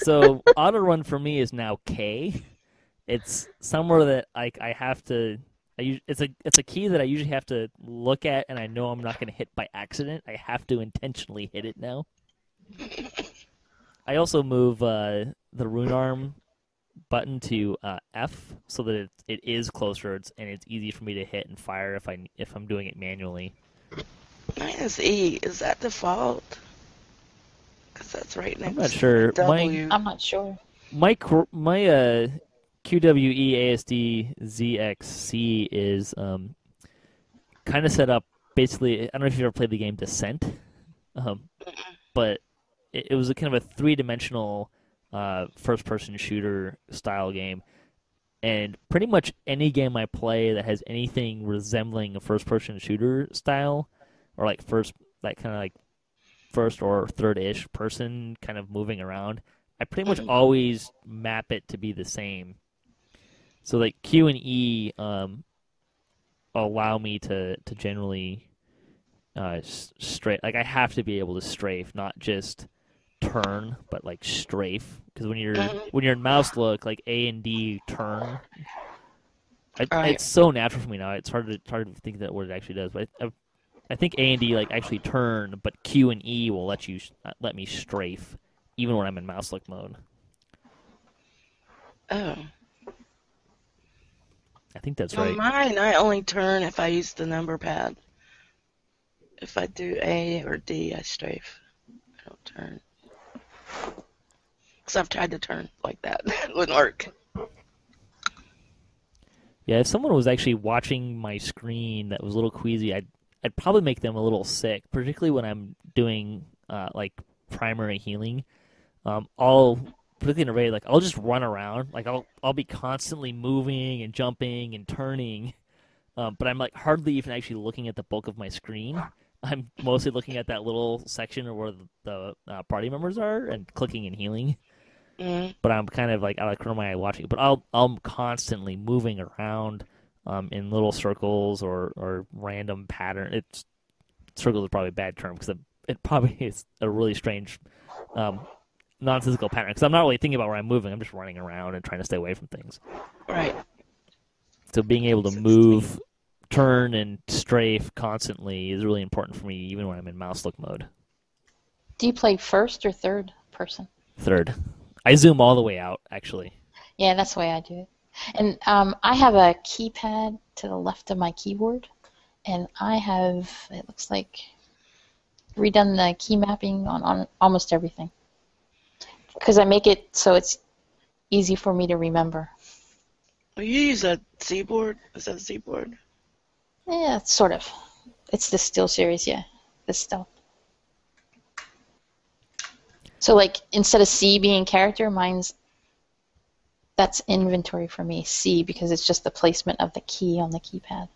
So auto run for me is now K. It's somewhere that I have to. It's a key that I usually have to look at, and I know I'm not going to hit by accident. I have to intentionally hit it now. I also move the rune arm button to F so that it is closer and it's easy for me to hit and fire if I'm doing it manually. mine is E. Is that default? Because that's right next I'm not sure. to W. I'm not sure. My QWEASDZXC is kind of set up basically. I don't know if you've ever played the game Descent, but it was a kind of a three-dimensional first-person shooter style game, and pretty much any game I play that has anything resembling a first-person shooter style, or like first or third-ish person kind of moving around, I pretty much always map it to be the same. So like Q and E allow me to generally strafe. Like I have to be able to strafe, not just turn, but like strafe. Because when you're in mouse look, like A and D turn. Right. It's so natural for me now. It's hard to think that what it actually does. But I think A and D like actually turn, but Q and E will let me strafe, even when I'm in mouse look mode. Oh. I think that's On right. mine, I only turn if I use the number pad. If I do A or D, I strafe. I don't turn. Because I've tried to turn like that. It wouldn't work. Yeah, if someone was actually watching my screen that was a little queasy, I'd probably make them a little sick, particularly when I'm doing like primary healing. Particularly in a raid, like I'll just run around, like I'll be constantly moving and jumping and turning, but I'm like hardly even actually looking at the bulk of my screen. I'm mostly looking at that little section where the party members are and clicking and healing. But I'm kind of like out of the corner of my eye watching. But I'm constantly moving around in little circles or random pattern. Circles is probably a bad term because it probably is a really strange non-physical pattern. Because I'm not really thinking about where I'm moving. I'm just running around and trying to stay away from things. Right. So being able to move, turn and strafe constantly is really important for me, even when I'm in mouse look mode. Do you play first or third person? Third. I zoom all the way out, actually. Yeah, that's the way I do it. And I have a keypad to the left of my keyboard, and I have, it looks like, redone the key mapping on almost everything. Because I make it so it's easy for me to remember. Well, you use a Z-board? Is that a Z-board? Yeah, sort of. It's the Steel series, yeah. The Stealth. So, like, instead of C being character, that's inventory for me, C, because it's just the placement of the key on the keypad.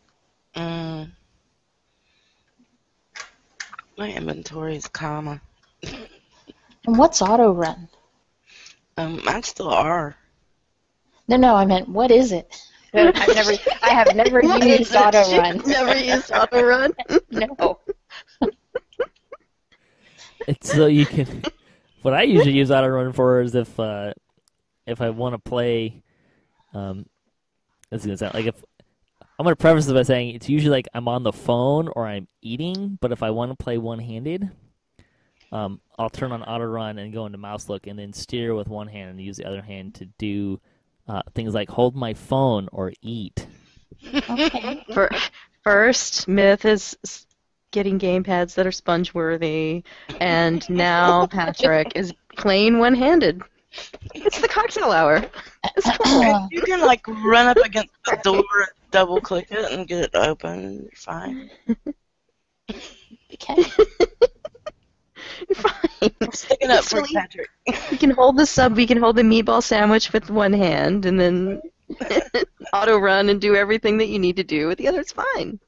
My inventory is comma. And what's auto run? Mine still are. No, I meant, what is it? I have never used auto run. Never used auto run? No. It's so you can. What I usually use auto run for is if I want to play. That's gonna sound like if I'm gonna preface this by saying it's usually like I'm on the phone or I'm eating, but if I want to play one-handed, I'll turn on auto run and go into mouse look and then steer with one hand and use the other hand to do things like hold my phone or eat. Okay. First, Myth is getting gamepads that are sponge-worthy, and now Patrick is playing one-handed. It's the cocktail hour. It's cool. You can like run up against the door and double click it and get it open and you're fine. Okay. You're fine. I'm sticking up for Silly. Patrick. You can hold the sub, you can hold the meatball sandwich with one hand, and then auto run and do everything that you need to do with the other. It's fine.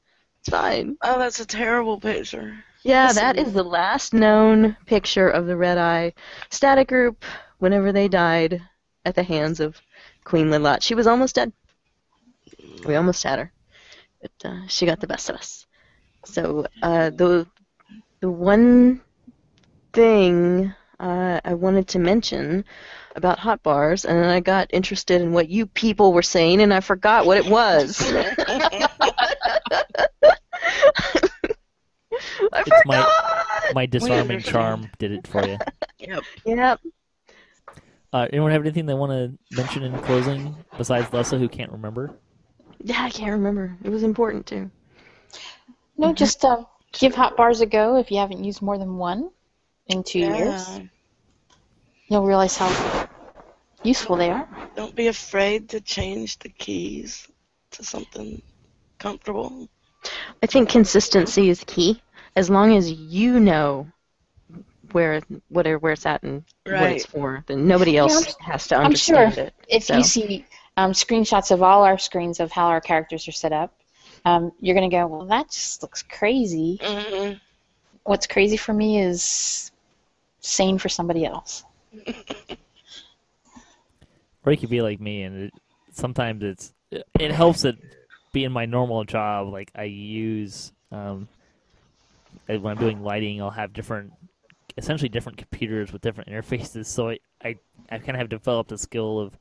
It's fine. Oh, that's a terrible picture. Yeah, that is the last known picture of the Red Eye static group whenever they died at the hands of Queen Lidlot. She was almost dead. We almost had her, but she got the best of us. So the one thing I wanted to mention about Hotbars, and then I got interested in what you people were saying, and I forgot what it was. I forgot! My disarming charm did it for you. Yep. Anyone have anything they want to mention in closing besides Lessa, who can't remember? Yeah, I can't remember. It was important too. No, just give Hotbars a go if you haven't used more than one in 2 years. You'll realize how useful they are. Don't be afraid to change the keys to something comfortable. I think consistency is key. As long as you know where it's at and what it's for, then nobody else has to understand I'm sure it. if you see screenshots of all our screens of how our characters are set up, you're going to go, well, that just looks crazy. Mm-hmm. What's crazy for me is sane for somebody else. Or you could be like me, and sometimes it helps that being my normal job, like I use when I'm doing lighting, I'll have essentially different computers with different interfaces. So I kind of have developed a skill of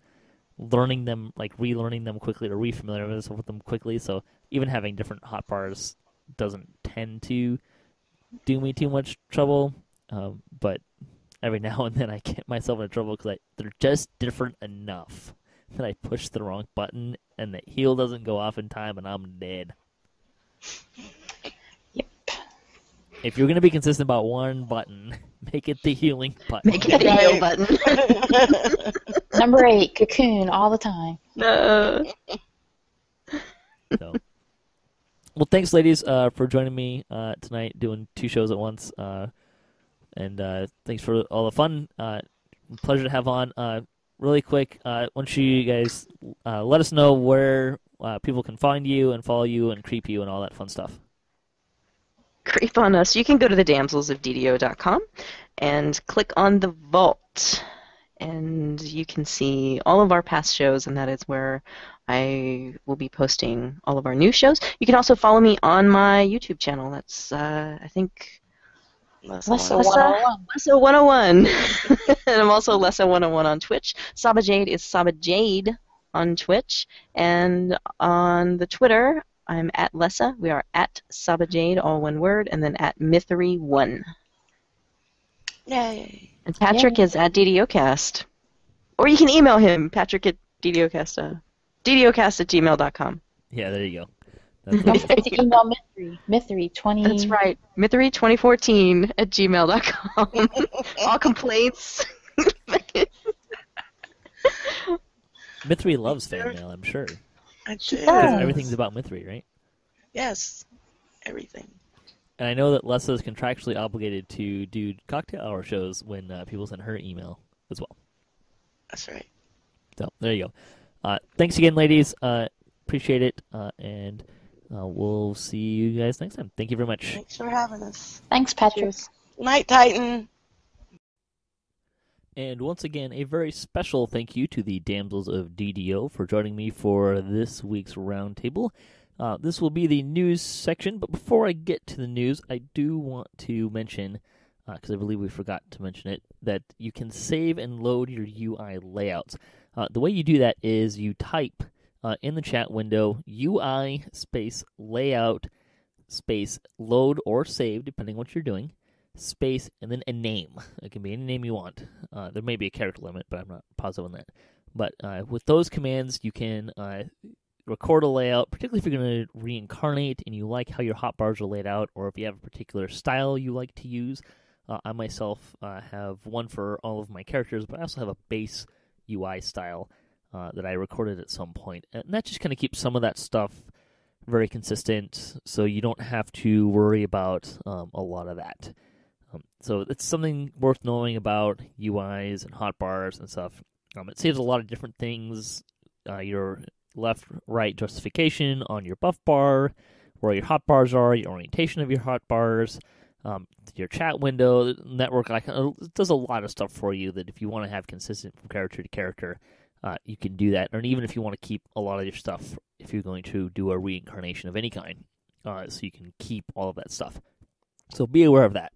learning them, like relearning them quickly or refamiliarizing myself with them quickly. So even having different hotbars doesn't tend to do me too much trouble. But every now and then I get myself into trouble because they're just different enough that I push the wrong button and the heal doesn't go off in time and I'm dead. Yep. If you're going to be consistent about one button, make it the healing button. Make it the heal button. Number 8, cocoon all the time. So. Well, thanks, ladies, for joining me tonight, doing 2 shows at once. And thanks for all the fun. Pleasure to have on. Really quick, why don't you guys let us know where people can find you and follow you and creep you and all that fun stuff. Creep on us. You can go to the Damsels of DDO.com and click on the vault. And you can see all of our past shows, and that is where I will be posting all of our new shows. You can also follow me on my YouTube channel. That's, I think... Lessa 101. Lessa 101. And I'm also Lessa 101 on Twitch. Saba Jade is Saba Jade on Twitch. And on the Twitter, I'm at Lessa. We are at Sabajade, all one word, and then at Mythery1. Yay. And Patrick is at DDOcast. Or you can email him, Patrick at DDOcast, DDOcast@gmail.com. Yeah, there you go. Don't forget to email Mythery20. That's right. Mythery2014@gmail.com. All complaints. Mythery loves fan mail, I'm sure. I She do. does. Everything's about Mythery, right? Yes. Everything. And I know that Lessa is contractually obligated to do cocktail hour shows when people send her email as well. That's right. So there you go. Thanks again, ladies. Appreciate it, and we'll see you guys next time. Thank you very much. Thanks for having us. Thanks, Patrick. Cheers. Night, Titan. And once again, a very special thank you to the Damsels of DDO for joining me for this week's roundtable. This will be the news section, but before I get to the news, I do want to mention, because I believe we forgot to mention it, that you can save and load your UI layouts. The way you do that is you type in the chat window UI space layout space load or save, depending on what you're doing, space, and then a name. It can be any name you want. There may be a character limit, but I'm not positive on that. But with those commands, you can record a layout, particularly if you're going to reincarnate and you like how your hotbars are laid out, or if you have a particular style you like to use. I myself have one for all of my characters, but I also have a base UI style that I recorded at some point. And that just kind of keeps some of that stuff very consistent, so you don't have to worry about a lot of that. So it's something worth knowing about UIs and hotbars and stuff. It saves a lot of different things. Your left-right justification on your buff bar, where your hotbars are, your orientation of your hotbars, your chat window, network icon. It does a lot of stuff for you that if you want to have consistent from character to character, you can do that. Or even if you want to keep a lot of your stuff, if you're going to do a reincarnation of any kind, so you can keep all of that stuff. So be aware of that.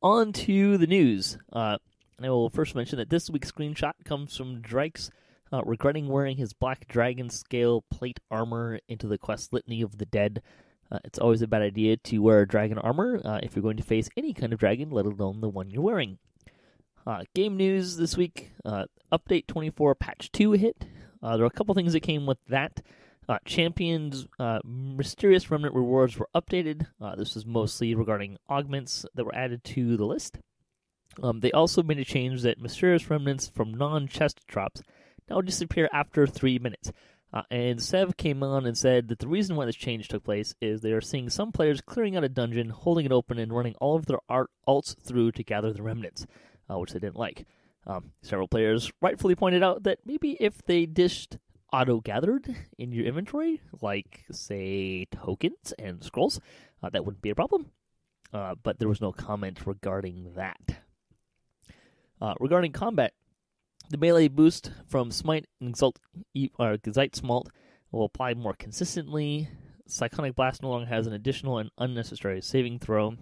On to the news. And I will first mention that this week's screenshot comes from Drakes regretting wearing his black dragon scale plate armor into the quest Litany of the Dead. It's always a bad idea to wear dragon armor if you're going to face any kind of dragon, let alone the one you're wearing. Game news this week, Update 24 Patch 2 hit. There are a couple things that came with that. Champions' Mysterious Remnant rewards were updated. This was mostly regarding augments that were added to the list. They also made a change that Mysterious Remnants from non-chest drops now disappear after 3 minutes. And Sev came on and said that the reason why this change took place is they are seeing some players clearing out a dungeon, holding it open, and running all of their alts through to gather the remnants, which they didn't like. Several players rightfully pointed out that maybe if they dished auto-gathered in your inventory, like, say, tokens and scrolls, that wouldn't be a problem. But there was no comment regarding that. Regarding combat, the melee boost from Smite and Gazite Smalt will apply more consistently. Cyclonic Blast no longer has an additional and unnecessary saving throw.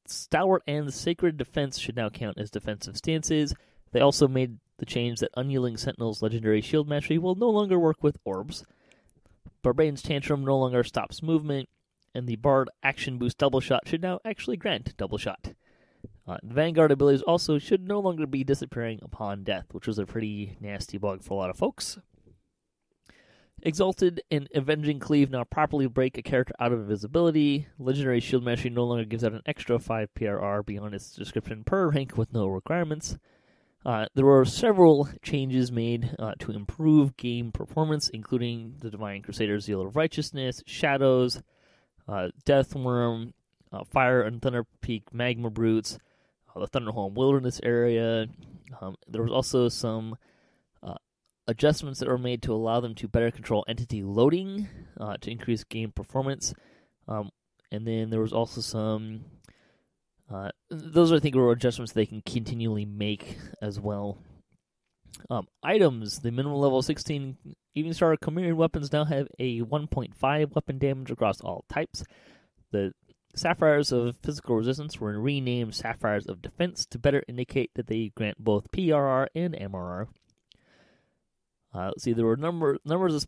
Stalwart and Sacred Defense should now count as defensive stances. They also made the change that Unyielding Sentinel's legendary shield mastery will no longer work with orbs. Barbarian's Tantrum no longer stops movement, and the Bard Action Boost Double Shot should now actually grant Double Shot. The Vanguard abilities also should no longer be disappearing upon death, which was a pretty nasty bug for a lot of folks. Exalted and Avenging Cleave now properly break a character out of invisibility. Legendary Shield Mastery no longer gives out an extra 5 PRR beyond its description per rank with no requirements. There were several changes made to improve game performance, including the Divine Crusader's Zeal of Righteousness, Shadows, Deathworm, Fire and Thunder Peak Magma Brutes, the Thunderhome Wilderness area. There was also some adjustments that were made to allow them to better control entity loading to increase game performance. And then there was also some... those, I think, were adjustments they can continually make as well. Items. The minimum level 16 Evening Star Chimerian weapons now have a 1.5 weapon damage across all types. The Sapphires of Physical Resistance were renamed Sapphires of Defense to better indicate that they grant both PRR and MRR. Let's see, there were numbers of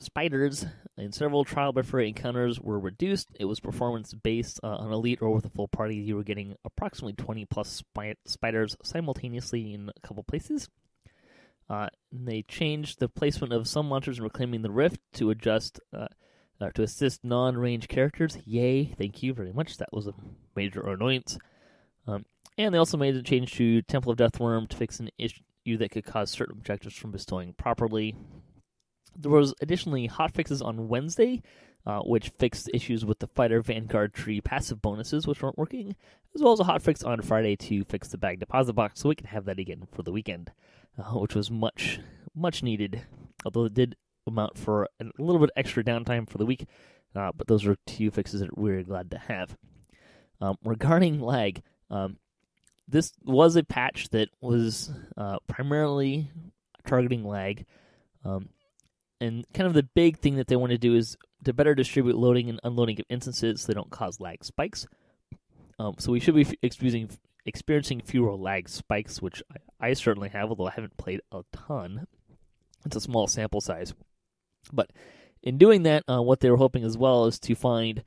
spiders and several trial before encounters were reduced. It was performance based on elite or with a full party. You were getting approximately 20 plus spiders simultaneously in a couple places. They changed the placement of some monsters in Reclaiming the Rift to to assist non-range characters. Yay, thank you very much. That was a major annoyance. And they also made a change to Temple of Deathworm to fix an issue that could cause certain objectives from bestowing properly. There was additionally hotfixes on Wednesday, which fixed issues with the Fighter Vanguard tree passive bonuses, which weren't working, as well as a hotfix on Friday to fix the bag deposit box, so we can have that again for the weekend, which was much needed, although it did amount for a little bit extra downtime for the week, but those are two fixes that we're glad to have. Regarding lag, this was a patch that was primarily targeting lag, and kind of the big thing that they want to do is to better distribute loading and unloading of instances so they don't cause lag spikes. So we should be experiencing fewer lag spikes, which I certainly have, although I haven't played a ton. It's a small sample size. But in doing that, what they were hoping as well is to find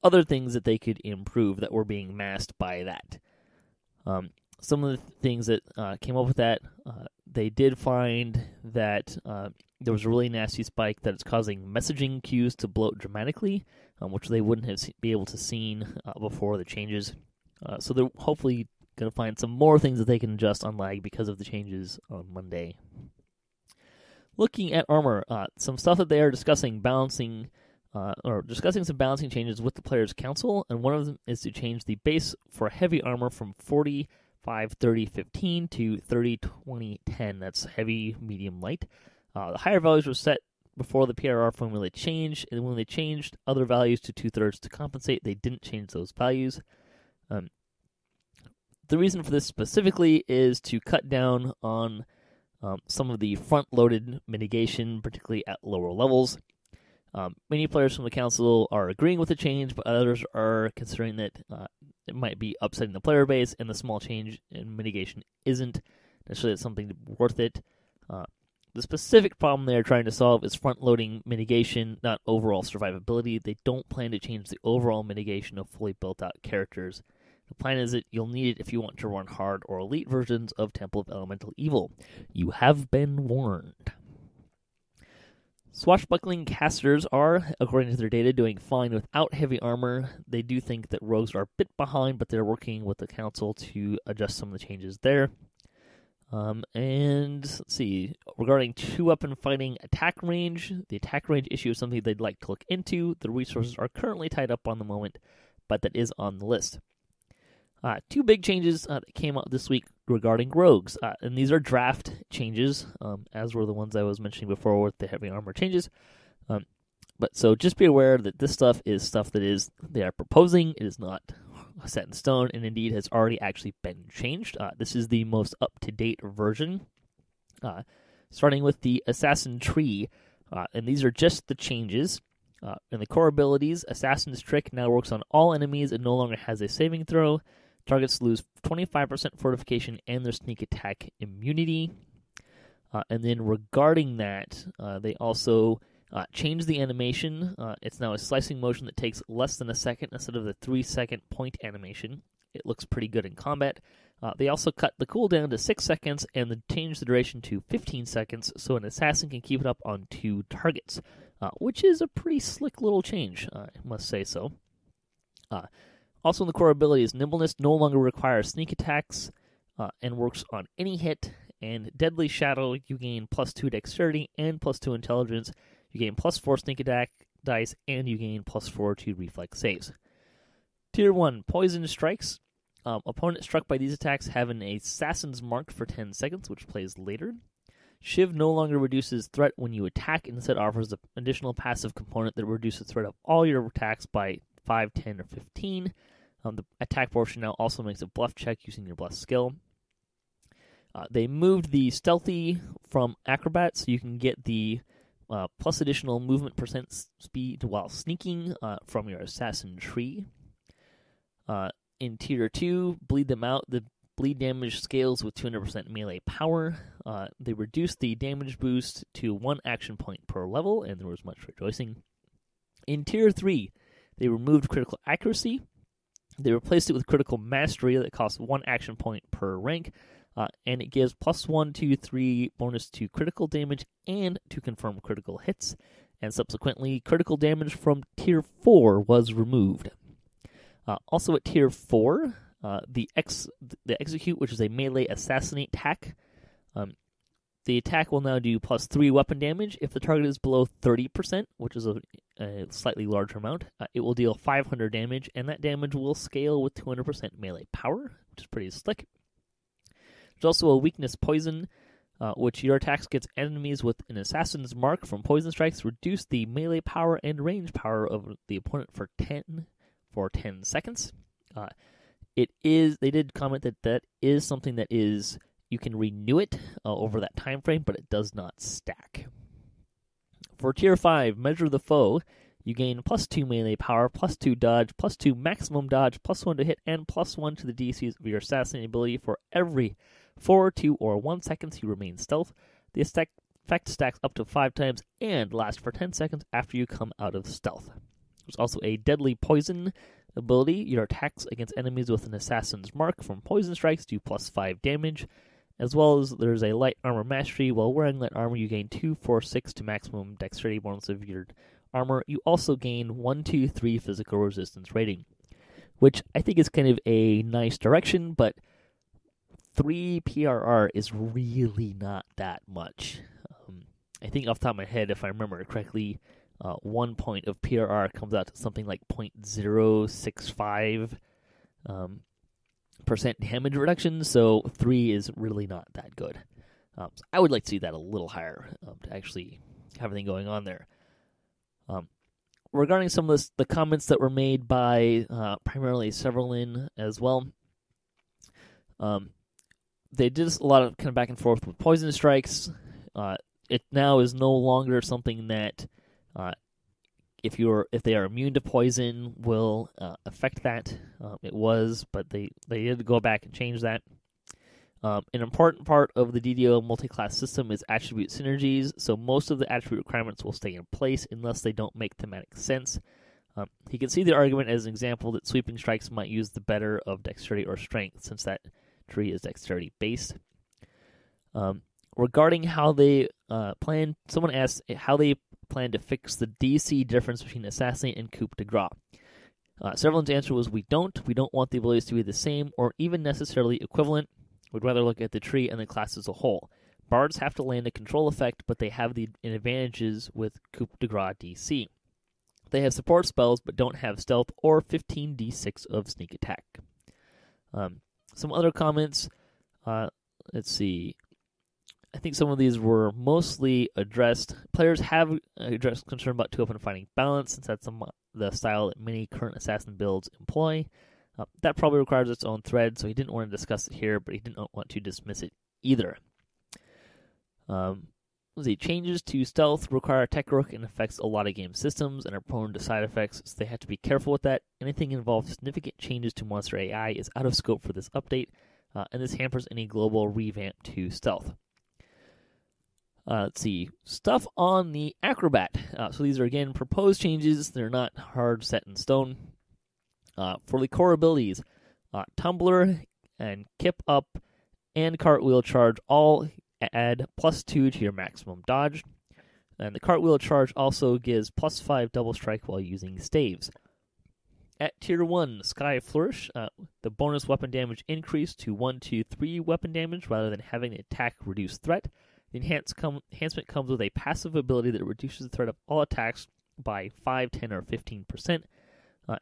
other things that they could improve that were being masked by that. Some of the things that came up with that, they did find that there was a really nasty spike that is causing messaging queues to bloat dramatically, which they wouldn't have be able to seen before the changes. So they're hopefully going to find some more things that they can adjust on lag because of the changes on Monday. Looking at armor, some stuff that they are discussing some balancing changes with the Players' Council, and one of them is to change the base for heavy armor from 45-30-15 to 30-20-10. That's heavy, medium, light. The higher values were set before the PRR formula changed, and when they changed other values to 2/3 to compensate, they didn't change those values. The reason for this specifically is to cut down on some of the front-loaded mitigation, particularly at lower levels. Many players from the council are agreeing with the change, but others are considering that it might be upsetting the player base, and the small change in mitigation isn't necessarily something worth it. The specific problem they are trying to solve is front-loading mitigation, not overall survivability. They don't plan to change the overall mitigation of fully built-out characters. The plan is that you'll need it if you want to run hard or elite versions of Temple of Elemental Evil. You have been warned. Swashbuckling casters are, according to their data, doing fine without heavy armor. They do think that rogues are a bit behind, but they're working with the council to adjust some of the changes there. And let's see, regarding 2-weapon fighting attack range, the attack range issue is something they'd like to look into. The resources are currently tied up on the moment, but that is on the list. Two big changes that came out this week regarding rogues, and these are draft changes, as were the ones I was mentioning before with the heavy armor changes. But so just be aware that this stuff is stuff that they are proposing. It is not set in stone, and indeed has already actually been changed. This is the most up-to-date version, starting with the Assassin Tree, and these are just the changes. In the core abilities, Assassin's Trick now works on all enemies and no longer has a saving throw. Targets lose 25% fortification and their sneak attack immunity. And then regarding that, they also changed the animation. It's now a slicing motion that takes less than a second instead of the 3-second point animation. It looks pretty good in combat. They also cut the cooldown to 6 seconds and changed the duration to 15 seconds so an assassin can keep it up on 2 targets, which is a pretty slick little change, I must say so. Also in the core abilities, Nimbleness no longer requires sneak attacks and works on any hit, and Deadly Shadow, you gain +2 dexterity and +2 intelligence. You gain +4 sneak attack dice, and you gain +4 to reflex saves. Tier 1, Poison Strikes. Opponents struck by these attacks have an Assassin's Mark for 10 seconds, which plays later. Shiv no longer reduces threat when you attack, instead offers an additional passive component that reduces threat of all your attacks by 5, 10, or 15. The attack portion now also makes a bluff check using your bluff skill. They moved the Stealthy from Acrobat, so you can get the plus additional movement % speed while sneaking from your Assassin Tree. In Tier 2, Bleed Them Out, the bleed damage scales with 200% melee power. they reduced the damage boost to 1 action point per level, and there was much rejoicing. In Tier 3, they removed critical accuracy. They replaced it with critical mastery that costs 1 action point per rank, and it gives +1, 2, 3 bonus to critical damage and to confirm critical hits, and subsequently critical damage from Tier 4 was removed. Also at Tier 4, the Execute, which is a melee assassinate attack, the attack will now do +3 weapon damage. If the target is below 30%, which is a slightly larger amount, it will deal 500 damage, and that damage will scale with 200% melee power, which is pretty slick. There's also a weakness Poison, which your attacks against enemies with an assassin's mark from poison strikes reduce the melee power and range power of the opponent for 10 seconds. They did comment that is something that is, you can renew it over that time frame, but it does not stack. For Tier 5, Measure the Foe, you gain +2 melee power, +2 dodge, +2 maximum dodge, +1 to hit, and +1 to the DCs of your assassinate ability for every 4, 2, or 1 seconds you remain stealth. The effect stacks up to 5 times and lasts for 10 seconds after you come out of stealth. There's also a Deadly Poison ability. Your attacks against enemies with an assassin's mark from poison strikes do +5 damage, as well as there's a Light Armor Mastery. While wearing light armor, you gain 2, 4, 6 to maximum dexterity bonus of your armor. You also gain 1, 2, 3 physical resistance rating, which I think is kind of a nice direction, but 3 PRR is really not that much. I think off the top of my head, if I remember correctly, 1 point of PRR comes out to something like 0.065 percent damage reduction, so 3 is really not that good. So I would like to see that a little higher to actually have everything going on there. Regarding some of the comments that were made by primarily Severlin as well, they did a lot of kind of back and forth with poison strikes. It now is no longer something that if they are immune to poison will affect that. It was, but they did go back and change that. An important part of the DDO multi-class system is attribute synergies, so most of the attribute requirements will stay in place unless they don't make thematic sense. You can see the argument as an example that sweeping strikes might use the better of dexterity or strength, since that tree is dexterity-based. Regarding how they someone asked how they plan to fix the DC difference between Assassinate and Coup de Grace. Severlin's answer was, we don't want the abilities to be the same or even necessarily equivalent. We'd rather look at the tree and the class as a whole. Bards have to land a control effect, but they have the advantages with Coup de Grace DC. They have support spells, but don't have stealth or 15d6 of sneak attack. Some other comments, let's see. I think some of these were mostly addressed. Players have addressed concern about too-open fighting balance, since that's the style that many current assassin builds employ. That probably requires its own thread, so he didn't want to discuss it here, but he didn't want to dismiss it either. Changes to stealth require tech work and affects a lot of game systems and are prone to side effects, so they have to be careful with that. Anything involving significant changes to monster AI is out of scope for this update, and this hampers any global revamp to stealth. Let's see. Stuff on the Acrobat. So these are, again, proposed changes. They're not hard set in stone. For the core abilities, Tumbler and Kip Up and Cartwheel Charge all add +2 to your maximum dodge. And the Cartwheel Charge also gives +5 double strike while using staves. At Tier 1, Sky Flourish, the bonus weapon damage increased to 1, 2, 3 weapon damage rather than having the attack reduce threat. The enhancement comes with a passive ability that reduces the threat of all attacks by 5, 10, or 15%,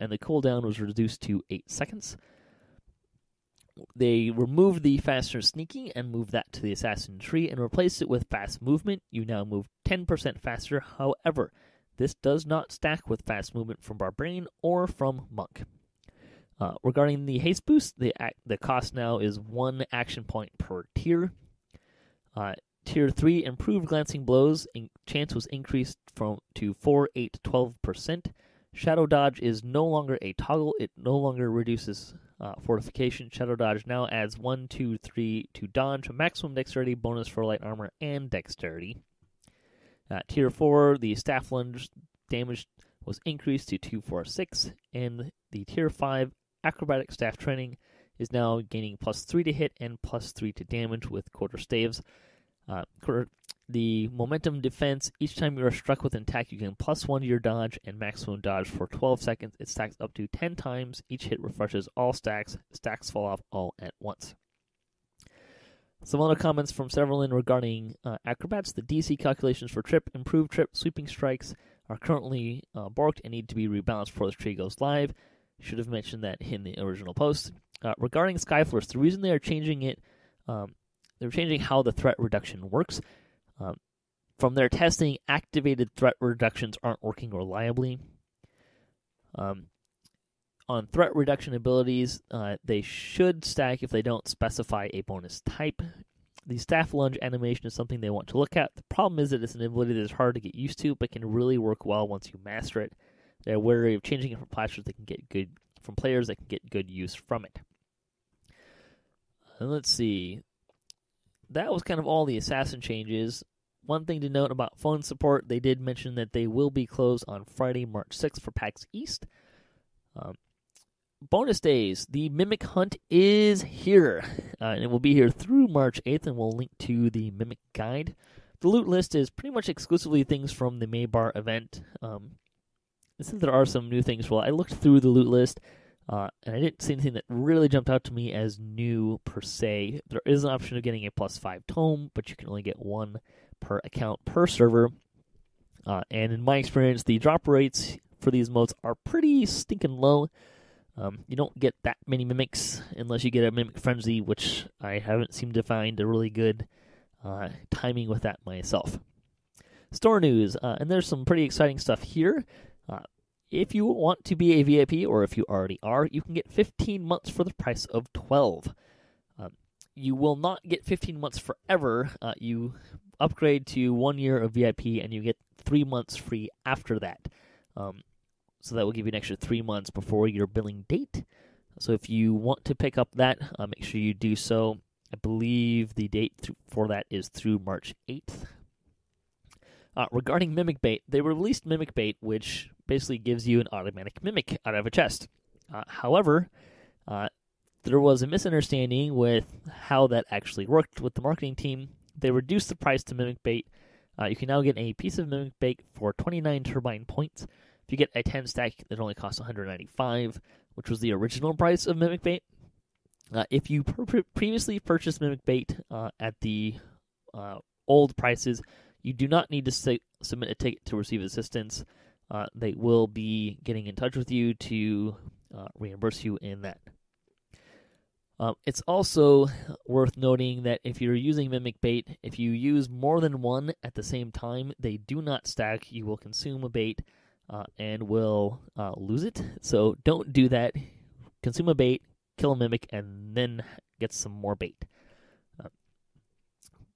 and the cooldown was reduced to 8 seconds. They removed the faster sneaking and moved that to the assassin tree and replaced it with fast movement. You now move 10% faster. However, this does not stack with fast movement from Barbarian or from Monk. Regarding the haste boost, the cost now is 1 action point per tier. Tier 3, improved glancing blows. Chance was increased to 4, 8, 12%. Shadow dodge is no longer a toggle. It no longer reduces fortification. Shadow Dodge now adds 1, 2, 3 to dodge, a maximum dexterity bonus for light armor and dexterity. Tier 4, the staff lunge damage was increased to 246, and the Tier 5 acrobatic staff training is now gaining +3 to hit and +3 to damage with quarter staves. The momentum defense, each time you are struck with an attack, you gain +1 to your dodge and maximum dodge for 12 seconds. It stacks up to 10 times. Each hit refreshes all stacks. Stacks fall off all at once. Some other comments from several regarding acrobats. The DC calculations for trip, improved trip, sweeping strikes are currently borked and need to be rebalanced before the tree goes live. Should have mentioned that in the original post. Regarding Skyforce, the reason they are changing it, they're changing how the threat reduction works. From their testing, activated threat reductions aren't working reliably. On threat reduction abilities, they should stack if they don't specify a bonus type. The staff lunge animation is something they want to look at. The problem is that it's an ability that is hard to get used to, but can really work well once you master it. They're wary of changing it from players that can get good use from it. And let's see. That was kind of all the assassin changes. One thing to note about phone support, they did mention that they will be closed on Friday, March 6th for PAX East. Bonus days, the Mimic Hunt is here, and it will be here through March 8th, and we'll link to the Mimic Guide. The loot list is pretty much exclusively things from the Maybar event. Since there are some new things, well, I looked through the loot list, and I didn't see anything that really jumped out to me as new per se. There is an option of getting a +5 tome, but you can only get one per account per server. And in my experience, the drop rates for these modes are pretty stinking low. You don't get that many mimics unless you get a Mimic Frenzy, which I haven't seemed to find a really good timing with that myself. Store news, and there's some pretty exciting stuff here. If you want to be a VIP, or if you already are, you can get 15 months for the price of 12. You will not get 15 months forever. You upgrade to 1 year of VIP, and you get 3 months free after that. So that will give you an extra 3 months before your billing date. So if you want to pick up that, make sure you do so. I believe the date for that is through March 8th. Regarding Mimic Bait, they released Mimic Bait, which basically gives you an automatic mimic out of a chest. However, there was a misunderstanding with how that actually worked with the marketing team. They reduced the price to Mimic Bait. You can now get a piece of Mimic Bait for 29 turbine points. If you get a 10 stack, it only costs 195, which was the original price of Mimic Bait. If you previously purchased Mimic Bait at the old prices, you do not need to submit a ticket to receive assistance. They will be getting in touch with you to reimburse you in that. It's also worth noting that if you're using Mimic Bait, if you use more than one at the same time, they do not stack. You will consume a bait and will lose it. So don't do that. Consume a bait, kill a Mimic, and then get some more bait.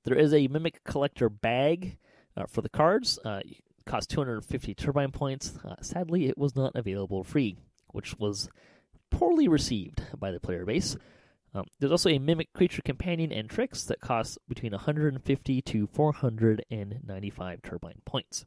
There is a Mimic Collector bag for the cards. It costs 250 turbine points. Sadly, it was not available free, which was poorly received by the player base. There's also a Mimic Creature Companion and Tricks that costs between 150 to 495 turbine points.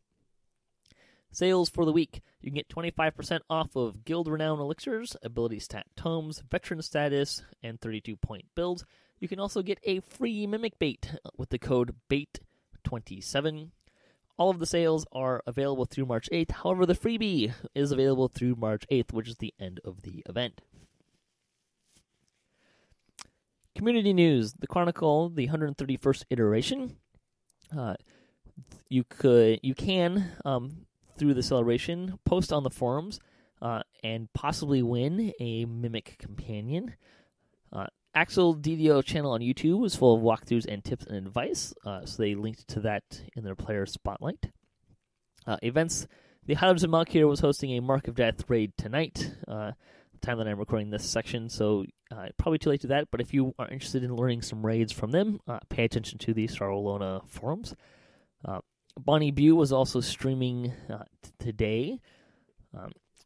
Sales for the week. You can get 25% off of Guild Renown Elixirs, Ability Stat Tomes, Veteran Status, and 32-point builds. You can also get a free Mimic Bait with the code BAIT27. All of the sales are available through March 8th. However, the freebie is available through March 8th, which is the end of the event. Community news. The Chronicle, the 131st iteration. You can through the celebration, post on the forums, and possibly win a Mimic Companion. Axel DDO channel on YouTube is full of walkthroughs and tips and advice, so they linked to that in their player spotlight. Events. The Highlands of Malkir was hosting a Mark of Death raid tonight, the time that I'm recording this section, so probably too late to that, but if you are interested in learning some raids from them, pay attention to the Starolona forums. Bonnie Bew was also streaming today.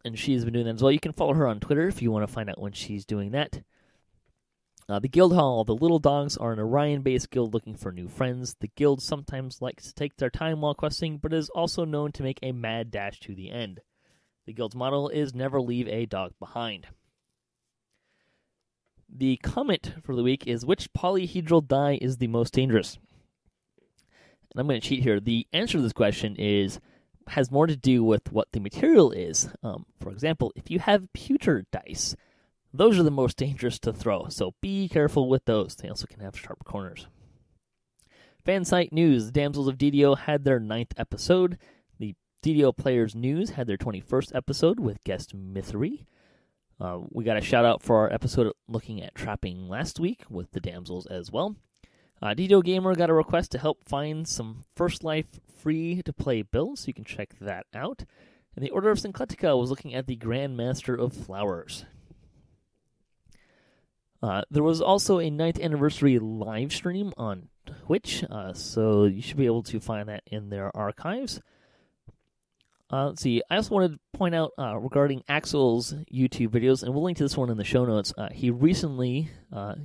and she's been doing that as well. You can follow her on Twitter if you want to find out when she's doing that. The Guild Hall. The Little Dogs are an Orion-based guild looking for new friends. The guild sometimes likes to take their time while questing, but is also known to make a mad dash to the end. The guild's motto is never leave a dog behind. The comment for the week is, which polyhedral die is the most dangerous? And I'm going to cheat here. The answer to this question has more to do with what the material is. For example, if you have pewter dice, those are the most dangerous to throw, so be careful with those. They also can have sharp corners. Fan site news. The Damsels of DDO had their 9th episode. The DDO Players News had their 21st episode with guest Mythery. We got a shout-out for our episode looking at trapping last week with the Damsels as well. DDO Gamer got a request to help find some First Life free-to-play builds, so you can check that out. And the Order of Syncletica was looking at the Grandmaster of Flowers. There was also a 9th anniversary live stream on Twitch, so you should be able to find that in their archives. Let's see, I also wanted to point out regarding Axel's YouTube videos, and we'll link to this one in the show notes. He recently,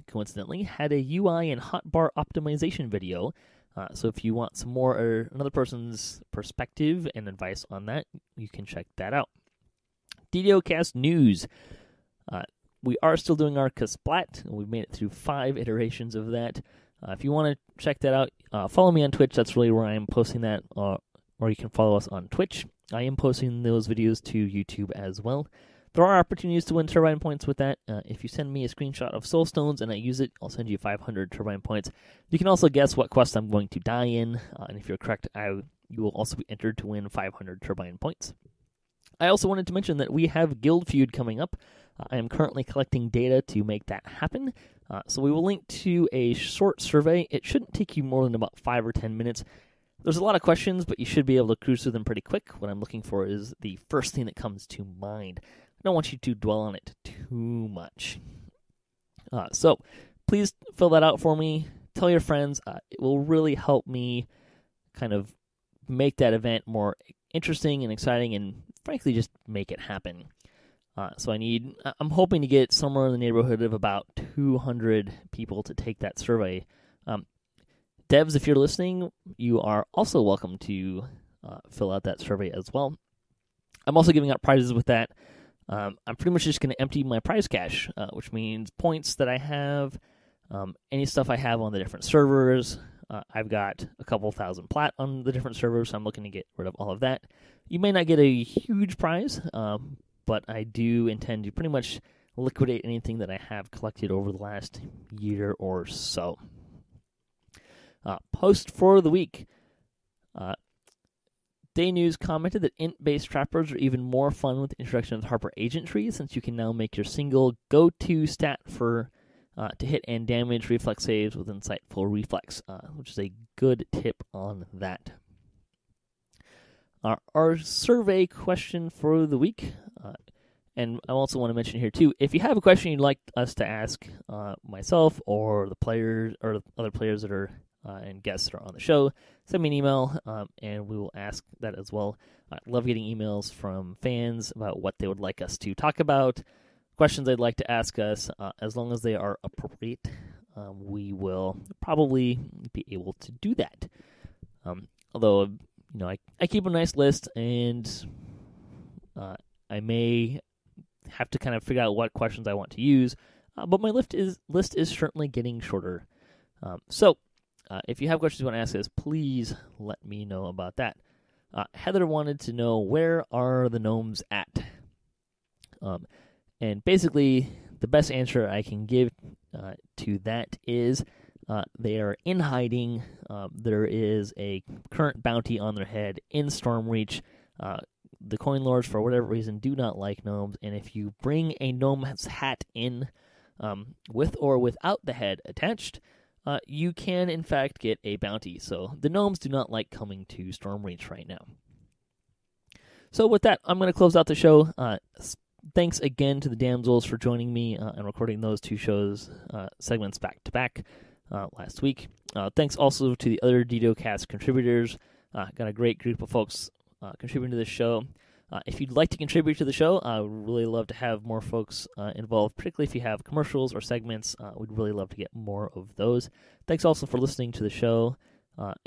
coincidentally, had a UI and hotbar optimization video. So if you want some more or another person's perspective and advice on that, you can check that out. DDOcast news. We are still doing our Kasplat. We've made it through 5 iterations of that. If you want to check that out, follow me on Twitch. That's really where I'm posting that, or you can follow us on Twitch. I am posting those videos to YouTube as well. There are opportunities to win turbine points with that. If you send me a screenshot of soulstones and I use it, I'll send you 500 turbine points. You can also guess what quest I'm going to die in, and if you're correct, you will also be entered to win 500 turbine points. I also wanted to mention that we have Guild Feud coming up. I am currently collecting data to make that happen. So we will link to a short survey. It shouldn't take you more than about 5 or 10 minutes. There's a lot of questions, but you should be able to cruise through them pretty quick. What I'm looking for is the first thing that comes to mind. I don't want you to dwell on it too much. So please fill that out for me. Tell your friends. It will really help me kind of make that event more interesting and exciting, and frankly just make it happen. So I'm hoping to get somewhere in the neighborhood of about 200 people to take that survey. Devs, if you're listening, you are also welcome to fill out that survey as well. I'm also giving out prizes with that. I'm pretty much just going to empty my prize cache, which means points that I have, any stuff I have on the different servers. I've got a couple thousand plat on the different servers, so I'm looking to get rid of all of that. You may not get a huge prize, but I do intend to pretty much liquidate anything that I have collected over the last year or so. Post for the week. Day News commented that int-based trappers are even more fun with the introduction of the Harper Agent Tree, since you can now make your single go-to stat for to hit and damage reflex saves with Insightful Reflex, which is a good tip on that. Our survey question for the week, and I also want to mention here too, if you have a question you'd like us to ask myself or the players or the other players that are and guests that are on the show, send me an email and we will ask that as well. I love getting emails from fans about what they would like us to talk about, questions they'd like to ask us. As long as they are appropriate, we will probably be able to do that. Although, I keep a nice list, and I may have to kind of figure out what questions I want to use, but my list is certainly getting shorter. So if you have questions you want to ask us, please let me know about that. Heather wanted to know, where are the gnomes at? And basically, the best answer I can give to that is they are in hiding. There is a current bounty on their head in Stormreach. The Coin Lords, for whatever reason, do not like gnomes, and if you bring a gnome's hat in with or without the head attached, you can, in fact, get a bounty. So the gnomes do not like coming to Stormreach right now. So with that, I'm going to close out the show. Thanks again to the Damsels for joining me and recording those two segments back to back last week. Thanks also to the other DDOcast contributors. Got a great group of folks contributing to this show. If you'd like to contribute to the show, I would really love to have more folks involved, particularly if you have commercials or segments. We'd really love to get more of those. Thanks also for listening to the show,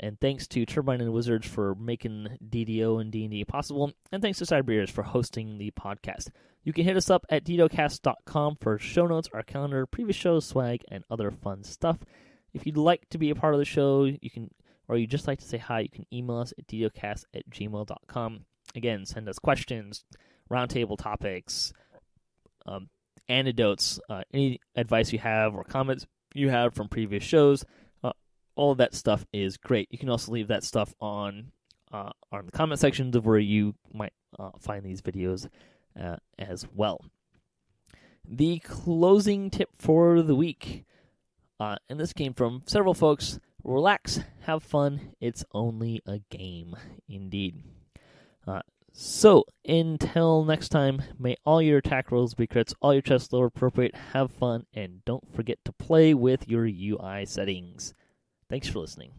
and thanks to Turbine and Wizards for making DDO and D&D possible, and thanks to Cybears for hosting the podcast. You can hit us up at DDOcast.com for show notes, our calendar, previous shows, swag, and other fun stuff. If you'd like to be a part of the show, you can, or you'd just like to say hi, you can email us at DDOcast@gmail.com. Again, send us questions, roundtable topics, anecdotes, any advice you have or comments you have from previous shows. All of that stuff is great. You can also leave that stuff on the comment sections of where you might find these videos as well. The closing tip for the week, and this came from several folks: relax, have fun, it's only a game. Indeed. So, until next time, may all your attack rolls be crits, all your chests lower appropriate, have fun, and don't forget to play with your UI settings. Thanks for listening.